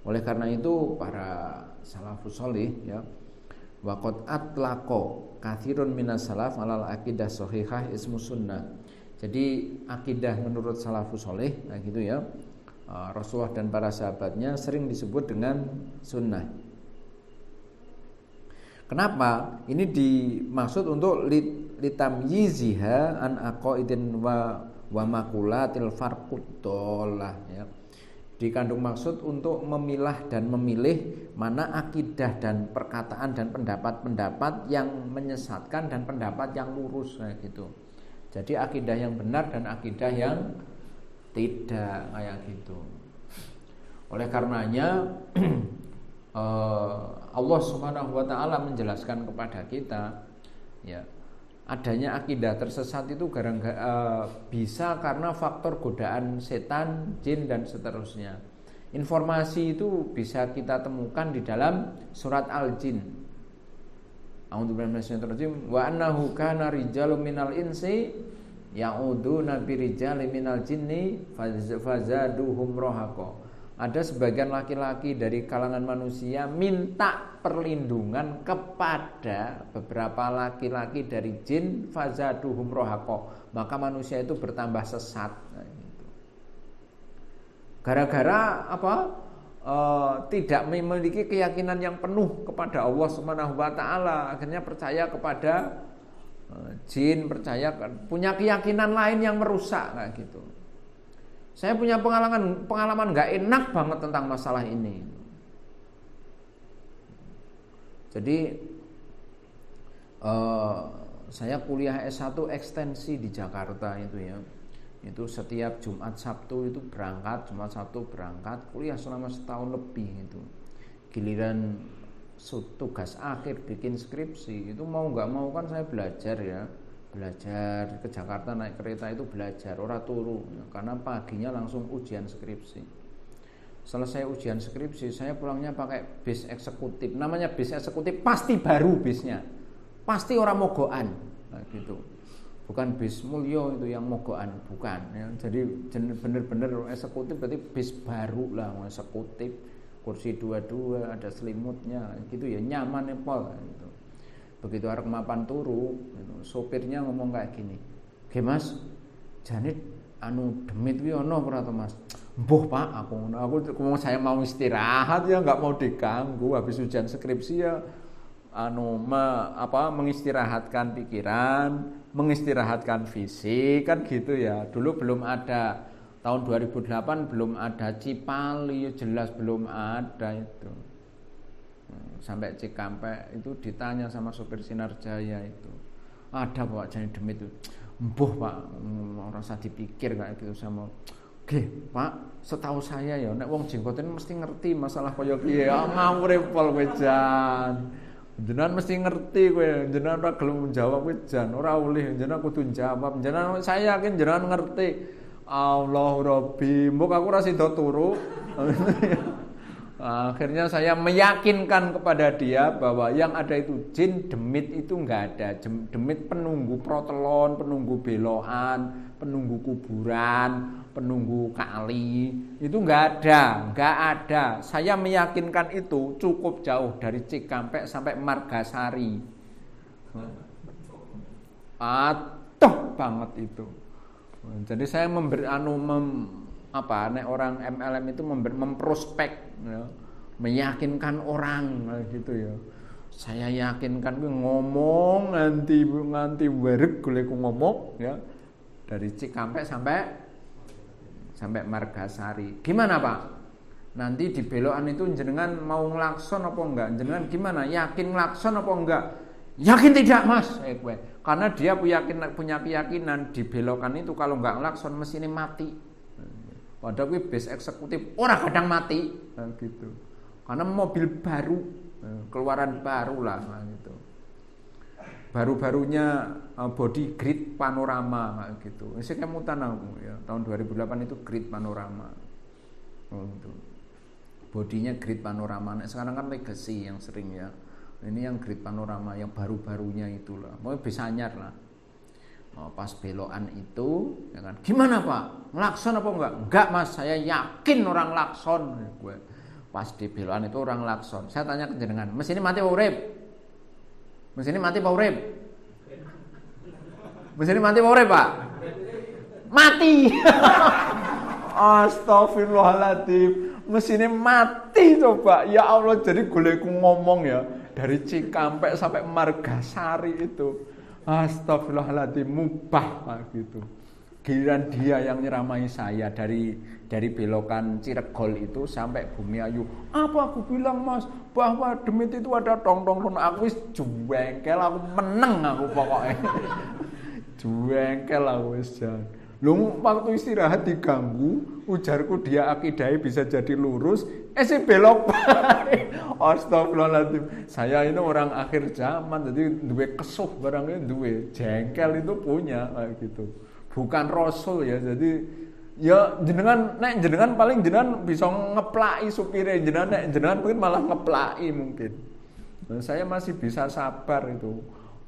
Oleh karena itu para salafus sholih ya, waqad atlaqo katsirun minas salaf alal aqidah shahihah ismu sunnah. Jadi akidah menurut salafus sholih nah gitu ya. Rasulullah dan para sahabatnya sering disebut dengan sunnah. Kenapa? Ini dimaksud untuk litamyiziha an aqaidin wa maqulatil farqudollah ya. Dikandung maksud untuk memilah dan memilih mana akidah dan perkataan dan pendapat-pendapat yang menyesatkan dan pendapat yang lurus kayak gitu. Jadi akidah yang benar dan akidah yang tidak kayak gitu. Oleh karenanya Allah Subhanahu wa taala menjelaskan kepada kita ya, adanya akidah tersesat itu bisa karena faktor godaan setan, jin dan seterusnya. Informasi itu bisa kita temukan di dalam surat Al-Jin. A'udzubillahi minasyaitonir rajim wa annahu kana rijalun minal insi ya'uduna birijali minal jinni fazaduhum rahaqa. Ada sebagian laki-laki dari kalangan manusia minta perlindungan kepada beberapa laki-laki dari jin, fazaduhum rohako, maka manusia itu bertambah sesat. Nah, gitu. Gara-gara apa? Tidak memiliki keyakinan yang penuh kepada Allah Subhanahu wa taala, akhirnya percaya kepada jin, punya keyakinan lain yang merusak kayak gitu. Saya punya pengalaman nggak enak banget tentang masalah ini. Jadi saya kuliah S1 ekstensi di Jakarta itu ya. Itu setiap Jumat Sabtu itu berangkat, Jumat Sabtu berangkat, kuliah selama setahun lebih itu. Giliran tugas akhir bikin skripsi itu mau nggak mau kan saya belajar ke Jakarta naik kereta itu belajar ora turu karena paginya langsung ujian skripsi. Selesai ujian skripsi saya pulangnya pakai bis eksekutif. Namanya bis eksekutif pasti baru bisnya, pasti orang mogokan nah, gitu. Bukan bis mulyo itu yang mogokan, bukan ya. Jadi bener-bener eksekutif berarti bis baru lah, eksekutif, kursi dua-dua, ada selimutnya gitu ya, nyaman nepol gitu. Begitu arek mapan turu, sopirnya ngomong kayak gini, "Oke Mas, janit demit kuwi ono ora to Mas?" "Mbuh Pak, aku saya mau istirahat ya, enggak mau diganggu habis ujian skripsi ya." Mengistirahatkan pikiran, mengistirahatkan fisik kan gitu ya. Dulu belum ada, tahun 2008 belum ada Cipali, jelas belum ada itu. sampai Cikampek itu ditanya sama sopir Sinar Jaya itu, ada Pak Jani Demit itu. Mbuh Pak, ora usah dipikir kayak gitu sama. Oke, Pak, setahu saya ya nek wong jenggoten mesti ngerti masalah kaya piye. Ngawur pol kowe Jan. Jenengan mesti ngerti kowe, jenengan ora gelem menjawab kowe Jan, ora oleh jenengan kudu jawab. Jenengan saya yakin jenengan ngerti. Allahu Rabbi, mbok aku ora sida turu. Akhirnya saya meyakinkan kepada dia bahwa yang ada itu jin, demit itu enggak ada. Demit penunggu protelon, penunggu belokan, penunggu kuburan, penunggu kali, itu enggak ada. Saya meyakinkan itu cukup jauh dari Cikampek sampai Margasari. Atuh banget itu. Jadi saya memberi nek orang MLM itu memprospek ya, meyakinkan orang gitu ya. Saya yakinkan gue ngomong nganti werek golekku ngomong ya dari Cikampek sampai Margasari. Gimana Pak? Nanti di belokan itu jenengan mau nglakson apa enggak? Jenengan gimana? Yakin nglakson apa enggak? Yakin tidak Mas, karena dia punya keyakinan di belokan itu kalau enggak nglakson mesinnya mati. Padahal kuwi base eksekutif ora kadang mati gitu. Karena mobil baru, keluaran baru lah gitu. Baru-barunya body grid panorama gitu. Wis kemutan aku ya. Tahun 2008 itu grid panorama. Gitu. Bodinya grid panorama. Nah, sekarang kan legacy yang sering ya. Ini yang grid panorama yang baru-barunya itulah. Mau bisa anyar lah. Pas belokan itu ya kan. Gimana Pak? Nglakson apa enggak? Enggak Mas, saya yakin orang lakson. Pas di belokan itu orang lakson. Saya tanya ke jenengan, mesin ini mati apa urip? Mesin ini mati apa urip? Mesin ini mati apa urip, Pak? Mati. Astagfirullahaladzim. Mesinnya mati coba. Ya Allah, jadi golekku ngomong ya. Dari Cikampek sampai Margasari itu. Astagfirullahaladzim, mubah gitu. Giliran dia yang nyeramai saya dari belokan Ciregol itu sampai Bumiayu. Apa aku bilang Mas bahwa demit itu ada tong-tong. Aku wis jengkel, aku meneng aku pokoknya. Jengkel aku wis jan. Lu waktu istirahat diganggu, ujarku dia akidahnya bisa jadi lurus, si belok balik. Astagfirullahaladzim. Saya ini orang akhir zaman, jadi duwe kesuh barangnya duwe, jengkel itu punya kayak gitu. Bukan Rasul ya, jadi ya jenengan paling jenengan bisa ngeplaki supire, jenengan mungkin malah ngeplaki mungkin. Nah, saya masih bisa sabar itu.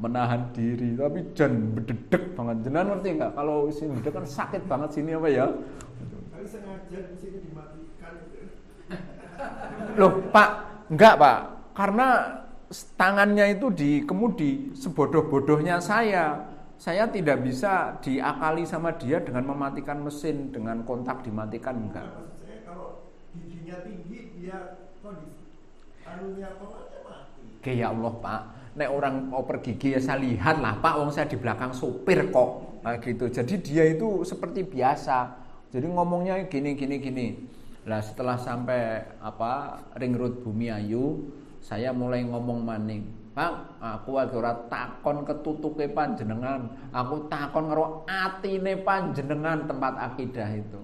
Menahan diri, tapi jangan bededek banget. Jenengan ngerti nggak? Kalau sini bededek kan sakit banget sini apa ya? Kali sengaja di sini dimatikan. Loh Pak, enggak Pak, karena tangannya itu di kemudi. Sebodoh-bodohnya saya tidak bisa diakali sama dia dengan mematikan mesin, dengan kontak dimatikan enggak. Maksud saya kalau giginya tinggi dia kondisi anunya mati. Oke ya Allah Pak. Nek orang oper gigi ya saya lihat lah Pak, wong saya di belakang sopir kok gitu. Jadi dia itu seperti biasa. Jadi ngomongnya gini. Lah setelah sampai Ring Road Bumiayu, saya mulai ngomong maning. Pak, aku ora takon ketutuke panjenengan. Aku takon karo atine panjenengan tempat akidah itu.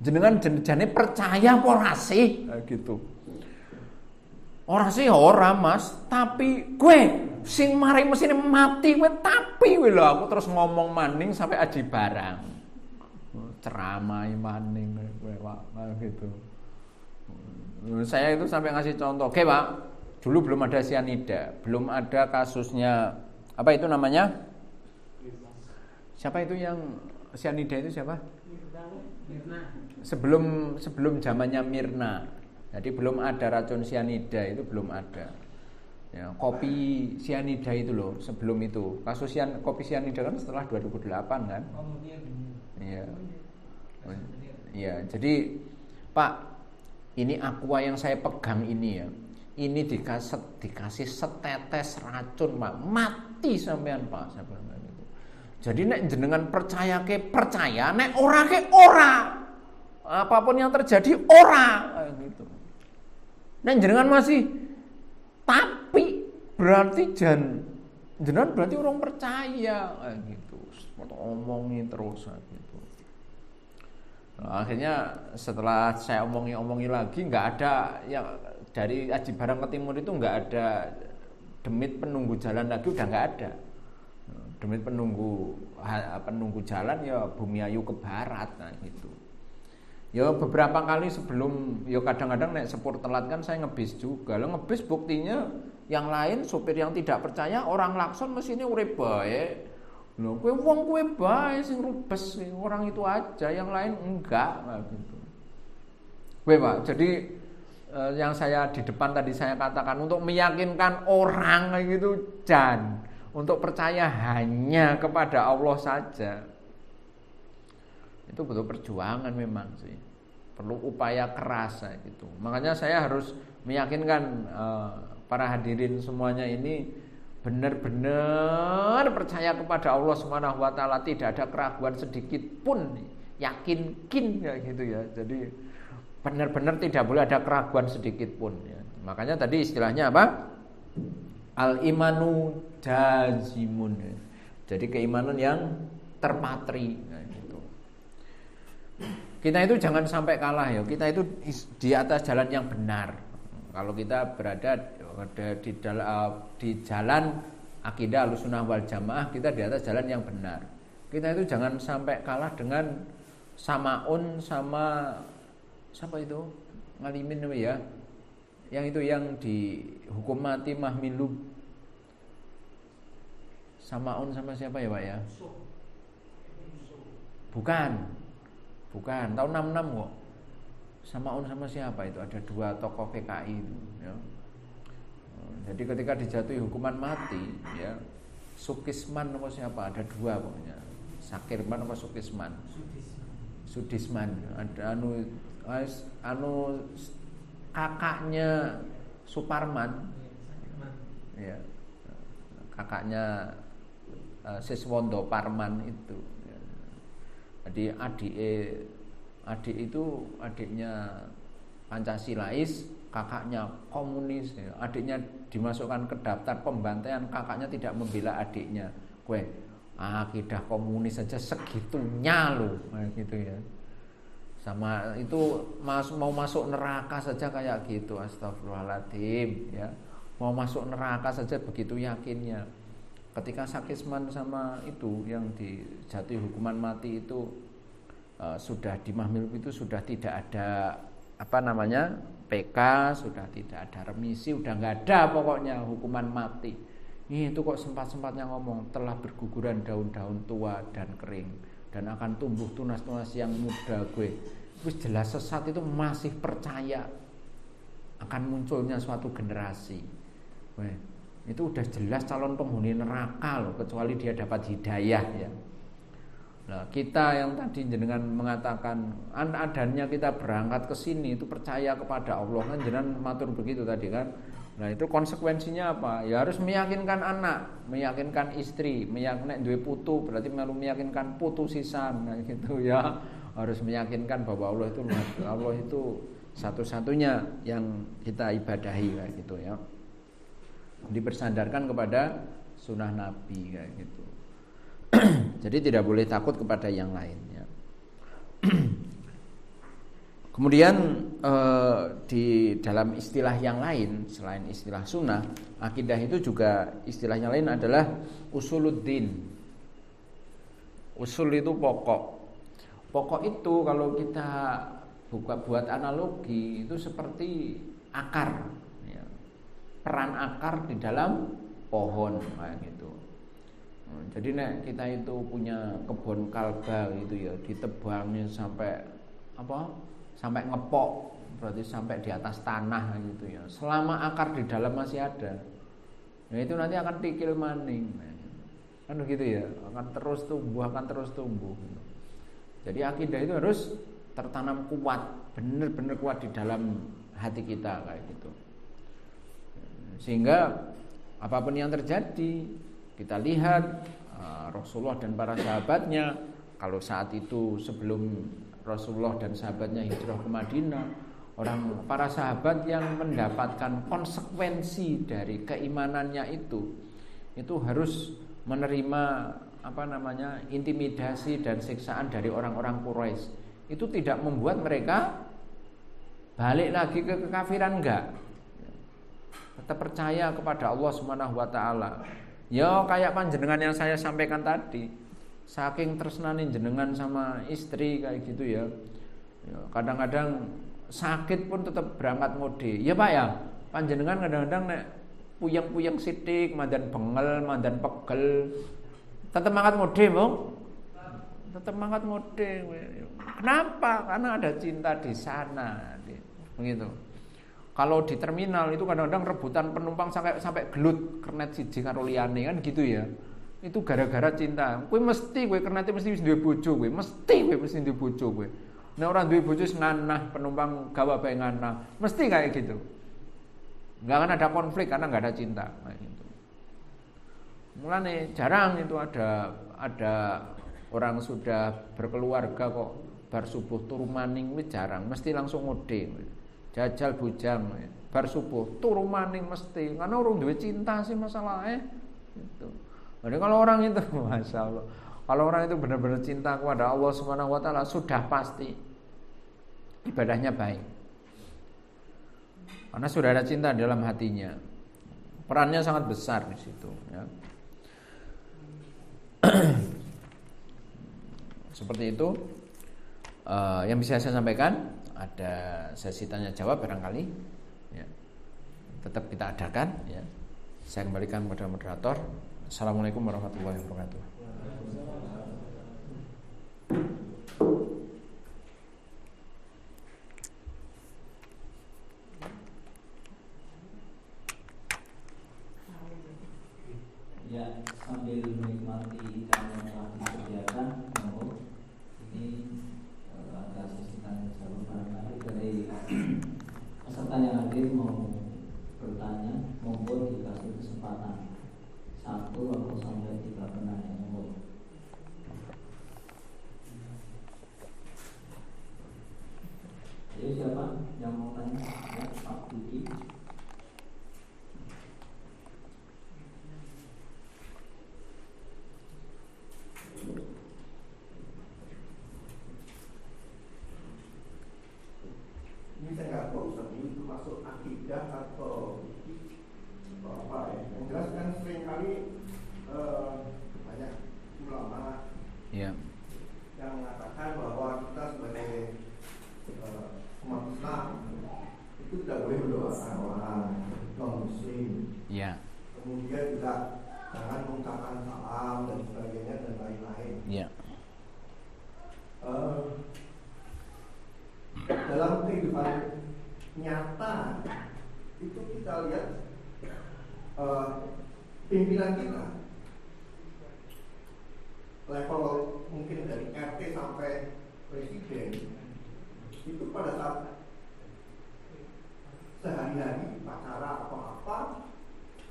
Jenengan jane percaya apa ora sih? Gitu. Ora sih ora Mas, tapi gue sing mari mesin mati gue tapi gue lho aku terus ngomong maning sampai aji barang. Ceramai maning gue Pak gitu. Saya itu sampai ngasih contoh. Oke Pak, dulu belum ada sianida, belum ada kasusnya apa itu namanya? Siapa itu yang sianida itu siapa? Mirna. Sebelum zamannya Mirna. Jadi belum ada racun sianida, itu belum ada. Ya, kopi sianida itu loh, sebelum itu. Kasus kopi sianida kan setelah 2008 kan? Iya. Iya, jadi Pak, ini aqua yang saya pegang ini ya. Ini dikasih setetes racun, Pak. Mati sampean, Pak. Saya bilang gitu. Jadi nek jenengan percaya, nek ora ora. Apapun yang terjadi ora gitu. Nek jenengan masih Tapi berarti jenengan berarti orang percaya gitu. Omongi terus gitu. Nah, akhirnya setelah saya omongi lagi, nggak ada yang dari Aji Barang ke Timur itu nggak ada demit penunggu jalan lagi, udah nggak ada. Demit penunggu jalan ya Bumiayu ke barat, nah gitu. Ya beberapa kali sebelum, ya kadang-kadang naik sepur telat kan saya ngebis juga. Lah ngebis buktinya yang lain sopir yang tidak percaya orang lakson mesinnya urip bae. Lho kowe wong kowe bae sing rubes orang itu aja, yang lain enggak, nah gitu. Kowe Pak, jadi yang saya di depan tadi saya katakan untuk meyakinkan orang gitu untuk percaya hanya kepada Allah saja. Itu butuh perjuangan memang sih. Perlu upaya keras gitu. Makanya saya harus meyakinkan para hadirin semuanya ini benar-benar percaya kepada Allah Subhanahu wa taala, tidak ada keraguan sedikit pun, yakin ya gitu ya. Jadi benar-benar tidak boleh ada keraguan sedikit pun ya. Makanya tadi istilahnya apa? Al-imanu jazimun. Jadi keimanan yang terpatri gitu. Kita itu jangan sampai kalah ya. Kita itu di atas jalan yang benar. Kalau kita berada di jalan akidah Ahlussunnah wal Jamaah, kita di atas jalan yang benar. Kita itu jangan sampai kalah dengan samaun sama siapa itu? Ngalimin apa ya? Yang itu yang dihukum mati mahmilub. Samaun sama siapa ya Pak ya? Bukan tahun 66 kok. Samaun sama siapa itu? Ada dua tokoh PKI itu ya. Jadi ketika dijatuhi hukuman mati ya, Sukisman apa siapa? Ada dua pokoknya. Sakirman apa Sukisman? Sudisman. Ada anu kakaknya Suparman. Ya. Kakaknya Siswondo Parman itu. Jadi adik itu adiknya Pancasilais, kakaknya komunis. Adiknya dimasukkan ke daftar pembantaian, kakaknya tidak membela adiknya. Kowe akidah komunis saja segitunya loh, gitu ya. Sama itu mau masuk neraka saja kayak gitu, astagfirullahaladzim ya. Mau masuk neraka saja begitu yakinnya. Ketika Sakisman sama itu yang dijatuhi hukuman mati itu sudah di Mahmil itu sudah tidak ada PK, sudah tidak ada remisi, udah nggak ada pokoknya hukuman mati. Itu kok sempat-sempatnya ngomong telah berguguran daun-daun tua dan kering dan akan tumbuh tunas-tunas yang muda gue. Terus jelas sesat itu masih percaya akan munculnya suatu generasi. Itu udah jelas calon penghuni neraka loh, kecuali dia dapat hidayah ya. Nah, kita yang tadi jenengan mengatakan adanya kita berangkat ke sini itu percaya kepada Allah kan, jenengan matur begitu tadi kan. Nah, itu konsekuensinya apa? Ya harus meyakinkan anak, meyakinkan istri, meyakinkan duwe putu, berarti meyakinkan putu sisan, nah gitu ya. Harus meyakinkan bahwa Allah itu satu-satunya yang kita ibadahi kayak gitu ya. Dipersandarkan kepada sunnah Nabi kayak gitu. Jadi tidak boleh takut kepada yang lain ya. Kemudian di dalam istilah yang lain selain istilah sunnah, akidah itu juga istilahnya lain adalah usuluddin. Usul itu pokok. Pokok itu kalau kita buat analogi itu seperti akar. Peran akar di dalam pohon kayak gitu. Jadi kita itu punya kebun kalba gitu ya, ditebangnya sampai ngepok, berarti sampai di atas tanah gitu ya. Selama akar di dalam masih ada, ya itu nanti akan tikil maning, kan begitu ya, akan terus tumbuh. Jadi akidah itu harus tertanam kuat, benar-benar kuat di dalam hati kita kayak gitu. Sehingga apapun yang terjadi, kita lihat Rasulullah dan para sahabatnya, kalau saat itu sebelum Rasulullah dan sahabatnya hijrah ke Madinah, para sahabat yang mendapatkan konsekuensi dari keimanannya itu harus menerima intimidasi dan siksaan dari orang-orang Quraisy. Itu tidak membuat mereka balik lagi ke kekafiran, enggak. Tetap percaya kepada Allah Subhanahu wa taala. Ya kayak panjenengan yang saya sampaikan tadi. Saking tresnane jenengan sama istri kayak gitu ya. Kadang-kadang sakit pun tetap berangkat ngode. Ya Pak ya, panjenengan kadang-kadang nek puyeng-puyeng sithik, mandan bengel, mandan pegel, tetap mangkat ngode, Bang. Tetap mangkat ngode. Kenapa? Karena ada cinta di sana. Begitu. Kalau di terminal itu kadang-kadang rebutan penumpang sampai gelut kernet siji karo liyane kan gitu ya. Itu gara-gara cinta. Kowe mesti kernete mesti duwe bojo kowe, mesti duwe bojo kowe. Nek ora duwe bojo nganah penumpang gawa bae nganah. Mesti kayak gitu. Enggak akan ada konflik karena enggak ada cinta kayak gitu. Mulane jarang itu ada orang sudah berkeluarga kok bar subuh turu maning wis jarang, mesti langsung ngode. Jajal bujang bar subuh turu maning mesti karena orang duwe cinta sih masalahnya gitu. Jadi kalau orang itu Masya Allah, kalau orang itu benar-benar cinta kepada Allah Subhanahu wa taala sudah pasti ibadahnya baik. Karena sudah ada cinta dalam hatinya. Perannya sangat besar di situ ya. Seperti itu yang bisa saya sampaikan. Ada sesi tanya jawab barangkali ya. Tetap kita adakan ya. Saya kembalikan kepada moderator. Assalamualaikum warahmatullahi wabarakatuh. Ya, sambil menikmati dan menikmati kegiatan, ini ada sesi tanya jawab barangkali dari peserta yang hadir mau bertanya maupun dikasih kesempatan 1 atau sampai 3 penanya. Jadi siapa yang mau tanya? Ya, Pak Budi. Ini saya nggak tahu Ustaz, ini termasuk akidah atau apa ya? Yang jelas kan sering kali banyak ulama yang mengatakan bahwa kita sebagai umat Islam itu tidak boleh mendoakan orang non Muslim. Ya. Kemudian juga jangan mengucapkan salam dan sebagainya dan lain-lain. Ya. Dalam kehidupan nyata itu kita lihat pimpinan kita level mungkin dari RT sampai presiden itu pada saat sehari-hari acara atau apa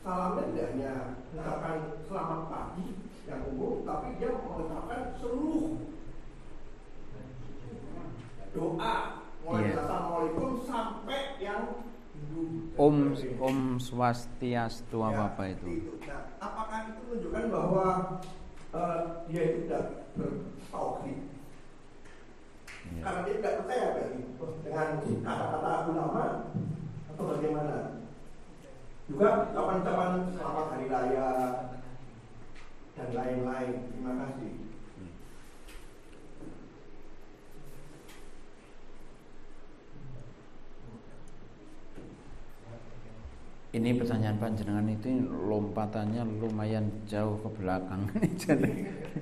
salamnya tidak hanya mengucapkan selamat pagi yang umum, tapi dia mengucapkan seluruh doa mulai assalamualaikum sampai yang Om Swastiastu apa itu? Nah, apakah itu menunjukkan bahwa dia itu tidak bertauhid? Ya. Karena dia tidak percaya berarti dengan kata-kata ulama atau bagaimana? Juga ucapan-ucapan selamat hari raya dan lain-lain. Terima kasih. Ini pertanyaan panjenengan itu lompatannya lumayan jauh ke belakang.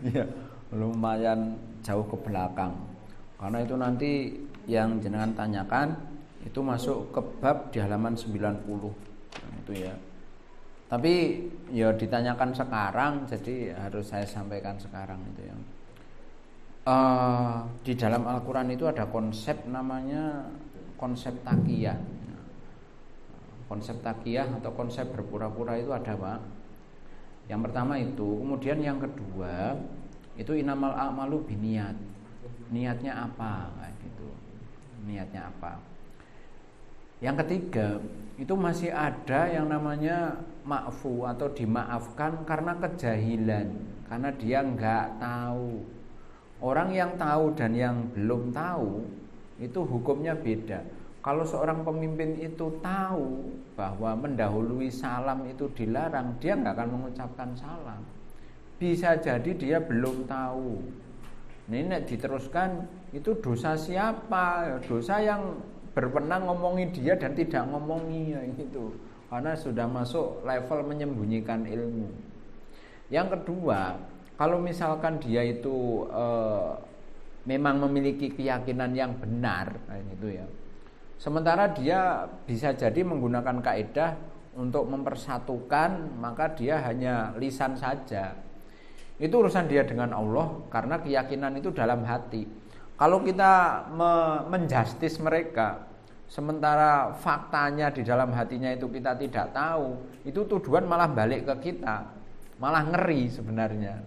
Ya, lumayan jauh ke belakang. Karena itu nanti yang jenengan tanyakan itu masuk ke bab di halaman 90. Itu ya. Tapi ya ditanyakan sekarang, jadi harus saya sampaikan sekarang itu ya. Di dalam Al-Quran itu ada konsep namanya konsep taqiyah. Konsep taqiyah atau konsep berpura-pura itu ada, Pak. Yang pertama itu, kemudian yang kedua itu inamal a'malu biniyat. Niatnya apa kayak gitu. Niatnya apa? Yang ketiga, itu masih ada yang namanya ma'fu atau dimaafkan karena kejahilan, karena dia nggak tahu. Orang yang tahu dan yang belum tahu itu hukumnya beda. Kalau seorang pemimpin itu tahu bahwa mendahului salam itu dilarang, dia nggak akan mengucapkan salam. Bisa jadi dia belum tahu. Ini diteruskan, itu dosa siapa? Dosa yang berwenang ngomongi dia dan tidak ngomongi, gitu. Karena sudah masuk level menyembunyikan ilmu. Yang kedua, kalau misalkan dia itu memang memiliki keyakinan yang benar, gitu ya. Sementara dia bisa jadi menggunakan kaidah untuk mempersatukan, maka dia hanya lisan saja. Itu urusan dia dengan Allah, karena keyakinan itu dalam hati. Kalau kita menjustis mereka, sementara faktanya di dalam hatinya itu kita tidak tahu, itu tuduhan malah balik ke kita, malah ngeri sebenarnya.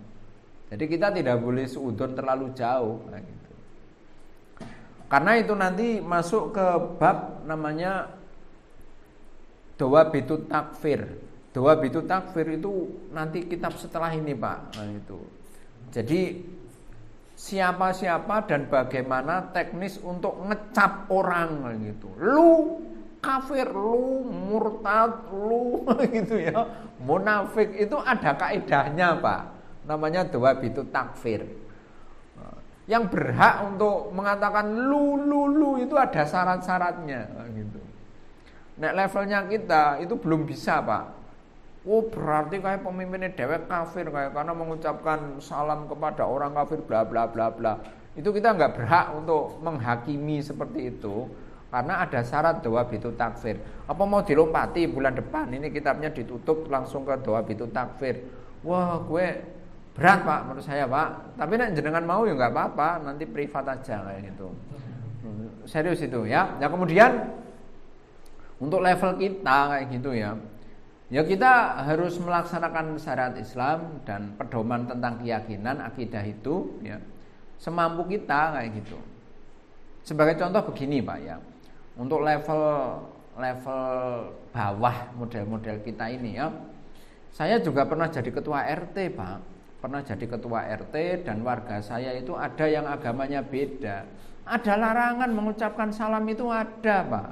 Jadi kita tidak boleh suudzon terlalu jauh, gitu. Karena itu nanti masuk ke bab namanya dawabitut takfir. Dawabitut takfir itu nanti kitab setelah ini, Pak. Nah, itu. Jadi siapa-siapa dan bagaimana teknis untuk ngecap orang, gitu. Lu kafir, lu murtad, lu gitu ya. Munafik itu ada kaidahnya, Pak. Namanya dawabitut takfir. Yang berhak untuk mengatakan lu itu ada syarat-syaratnya, gitu. Nek levelnya kita itu belum bisa, Pak. Oh, berarti kayak pemimpinnya dewek kafir kayak karena mengucapkan salam kepada orang kafir bla bla bla bla. Itu kita nggak berhak untuk menghakimi seperti itu karena ada syarat dawabitut takfir. Apa mau dilompati bulan depan ini kitabnya ditutup langsung ke dawabitut takfir. Wah, gue berat, Pak, menurut saya, Pak. Tapi nek jenengan mau ya nggak apa-apa, nanti privat aja kayak gitu. Serius itu ya. Ya kemudian untuk level kita kayak gitu ya. Ya kita harus melaksanakan syariat Islam dan pedoman tentang keyakinan akidah itu ya semampu kita kayak gitu. Sebagai contoh begini, Pak ya. Untuk level bawah model-model kita ini ya. Saya juga pernah jadi ketua RT, Pak. Pernah jadi ketua RT dan warga saya itu ada yang agamanya beda. Ada larangan mengucapkan salam itu ada, Pak.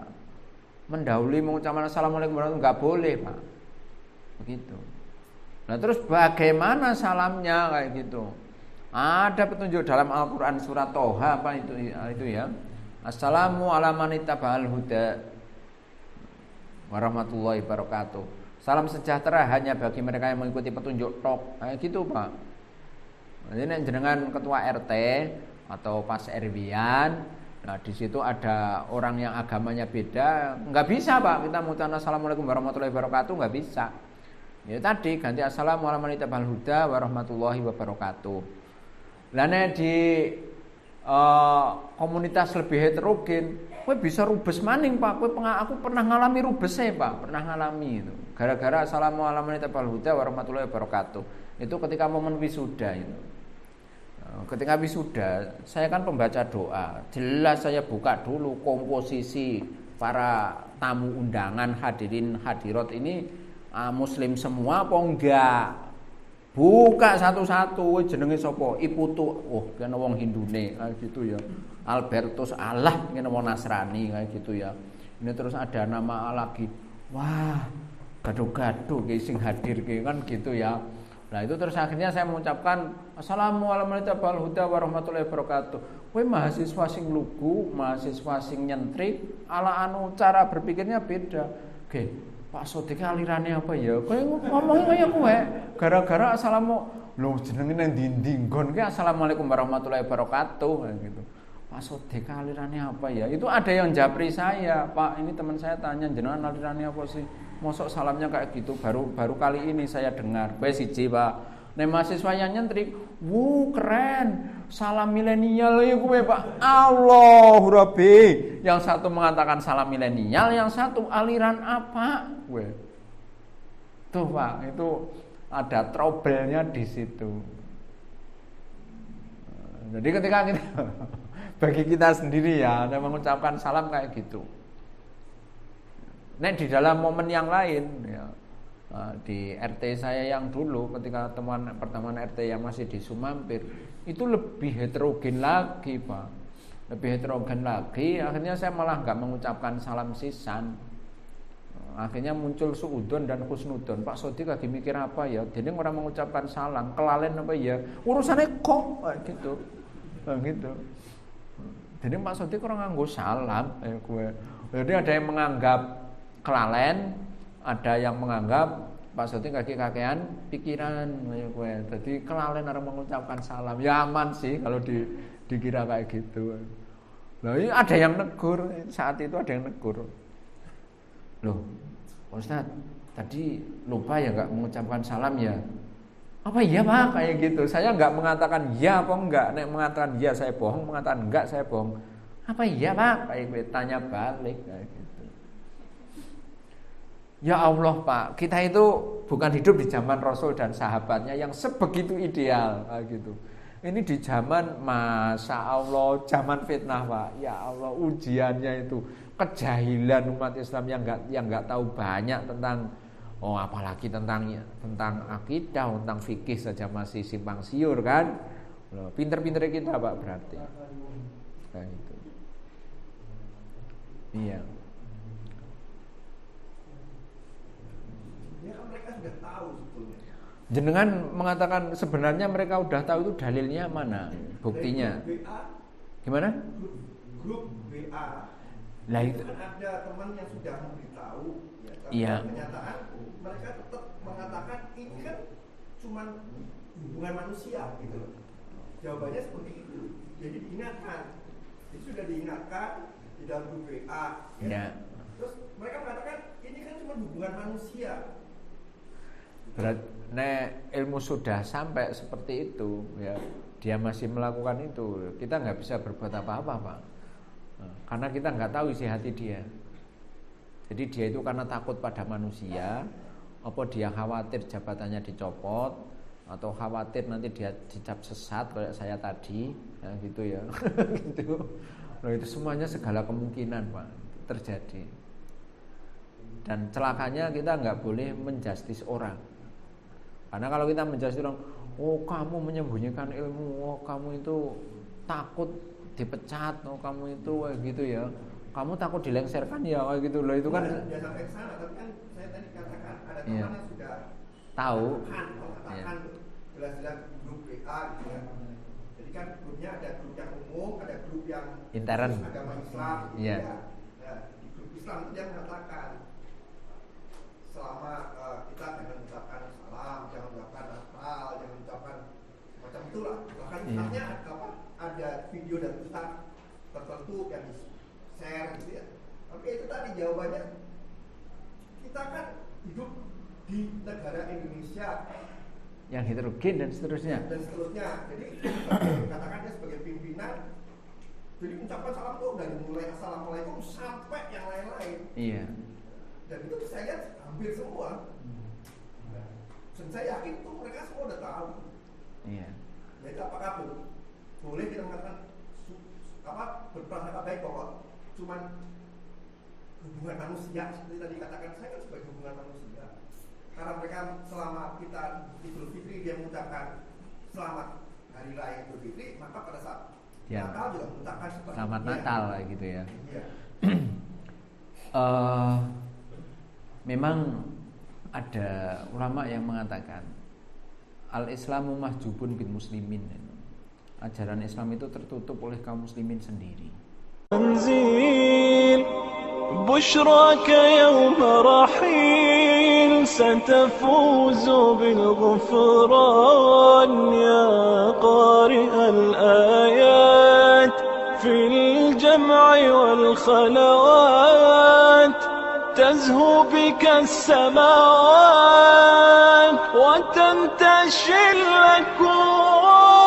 Mendahului mengucapkan assalamualaikum warahmatullahi wabarakatuh nggak boleh, Pak. Begitu. Nah terus bagaimana salamnya kayak gitu? Ada petunjuk dalam Al-Quran surat Toha apa itu ya. Assalamu ala man ittaba'al huda warahmatullahi wabarakatuh. Salam sejahtera hanya bagi mereka yang mengikuti petunjuk tok. Kayak gitu, Pak. Jadi jenengan ketua RT atau pas RW-an, nah di situ ada orang yang agamanya beda, nggak bisa, Pak. Kita mengucapkan assalamualaikum warahmatullahi wabarakatuh nggak bisa. Ya tadi ganti assalamualaikum warahmatullahi wabarakatuh. Lainnya di komunitas lebih heterogen, kowe bisa rubes maning, Pak. Aku pernah ngalami rubesnya, Pak. Pernah ngalami itu. Gara-gara assalamualaikum warahmatullahi wabarakatuh. Itu ketika momen wisuda itu. Ketika wisuda, saya kan pembaca doa. Jelas saya buka dulu komposisi para tamu undangan hadirin hadirat ini muslim semua apa enggak. Buka satu-satu jenenge sapa? Iputu. Oh, kene wong Hindune kayak gitu ya. Albertus Allah kene wong Nasrani kayak gitu ya. Ini terus ada nama lagi. Wah, gaduh-gaduh ki sing hadir ki kan gitu ya. Nah, itu terus akhirnya saya mengucapkan assalamualaikum warahmatullahi wabarakatuh. Kowe mahasiswa sing lugu, mahasiswa sing nyentrik, ala anu cara berpikirnya beda. Oke, Pak Sodik alirannya apa ya? Kowe ngomongnya kayak kowe. Gara-gara assalamu lho jenenge nang ndi nggon ki assalamualaikum warahmatullahi wabarakatuh gitu. Pak Sodik alirannya apa ya? Itu ada yang japri saya, Pak, ini teman saya tanya jenengan alirannya apa sih? Mosok salamnya kayak gitu, baru kali ini saya dengar. Bae siji, Pak. Nek mahasiswa yang nyentrik, keren. Salam milenial ya kowe, Pak. Allahu Rabbi. Yang satu mengatakan salam milenial, yang satu aliran apa? Kowe. Tuh, Pak, itu ada trouble-nya di situ. Jadi ketika kita bagi kita sendiri ya, ada mengucapkan salam kayak gitu. Nek di dalam momen yang lain ya, di RT saya yang dulu ketika pertemuan RT yang masih di Sumampir itu lebih heterogen lagi Pak, lebih heterogen lagi. Akhirnya saya malah nggak mengucapkan salam sisan. Akhirnya muncul suudon dan husnudon. Pak Sodik lagi mikir apa ya? Jadi orang mengucapkan salam, kelalen apa ya? Urusannya kok gitu, gitu. Jadi Pak Sodik orang nganggo salam, Jadi ada yang menganggap kelalen, ada yang menganggap Pak Sodik kaki-kakian pikiran, Jadi kelalen orang mengucapkan salam. Ya aman sih kalau dikira kayak gitu. Nah, ini ada yang negur saat itu, ada yang negur. Loh, Ustaz, tadi lupa ya nggak mengucapkan salam ya? Apa iya Pak kayak gitu? Saya nggak mengatakan ya apa enggak, nek mengatakan ya saya bohong, mengatakan enggak saya bohong. Apa iya Pak? Kayak gitu, tanya balik kayak gitu. Ya Allah Pak, kita itu bukan hidup di zaman Rasul dan sahabatnya yang sebegitu ideal kayak gitu. Ini di zaman Masya Allah, zaman fitnah Pak. Ya Allah, ujiannya itu kejahilan umat Islam yang nggak tahu banyak tentang apalagi tentang akidah, tentang fikih saja masih simpang siur kan. Pinter-pinter kita Pak berarti. Kayak gitu. Iya. Ya kan mereka sudah tahu sebetulnya. Jenengan mengatakan sebenarnya mereka udah tahu, itu dalilnya mana? Buktinya? Gimana? Grup WA. Lah itu kan ada teman yang sudah memberitahu, ya, tapi iya. Kenyataan mereka tetap mengatakan ini kan cuma hubungan manusia gitu. Jawabannya seperti itu. Jadi diingatkan, itu sudah diingatkan di dalam grup WA. Ya. Ya. Terus mereka mengatakan ini kan cuma hubungan manusia. Berarti ilmu sudah sampai seperti itu, ya dia masih melakukan itu, kita nggak bisa berbuat apa-apa Pak. Karena kita nggak tahu isi hati dia. Jadi dia itu karena takut pada manusia, apa dia khawatir jabatannya dicopot, atau khawatir nanti dia dicap sesat kayak saya tadi, ya gitu ya. Gitu. Loh, itu semuanya segala kemungkinan Pak terjadi. Dan celakanya kita nggak boleh menjustis orang. Karena kalau kita menjustis orang, oh kamu menyembunyikan ilmu, oh kamu itu takut dipecat, oh kamu itu gitu ya, kamu takut dilengserkan ya, gitu loh, itu kan. Ya sampai ke sana, tapi kan saya tadi katakan ada teman yang sudah tahu, mengatakan jelas-jelas grup WA gitu ya. Jadi kan grupnya ada grup yang umum, ada grup yang intern agama Islam, gitu ya. Nah, di grup Islam itu dia mengatakan selama kita jangan mengucapkan salam, jangan mengucapkan Natal, jangan mengucapkan macam itulah. Bahkan misalnya ada video dan ustaz tertentu yang di-share gitu ya. Oke, itu tadi jawabannya. Kita kan hidup di negara Indonesia yang heterogen dan seterusnya. Jadi katakan dia sebagai pimpinan, jadi ucapan salam itu dari mulai assalamualaikum sampai yang lain-lain. Iya. Dan itu saya lihat hampir semua. Dan saya yakin itu mereka semua udah tahu. Iya. Jadi apakah boleh kita mengatakan berprasangka baik bahwa cuman hubungan manusia seperti tadi katakan, saya kan sebagai hubungan manusia. Karena mereka selama kita Idul Fitri dia mengucapkan selamat hari raya Idul Fitri, maka pada saat ya. Natal juga mengucapkan selamat Natal gitu ya. Iya. Memang ada ulama yang mengatakan al-Islamu mahjubun bil muslimin. Ajaran Islam itu tertutup oleh kaum muslimin sendiri. بشراك يوم رحيل ستفوز بالغفران يا قارئ الآيات في الجمع والخلوات تزهو بك السماوات وتنتشي الأكوان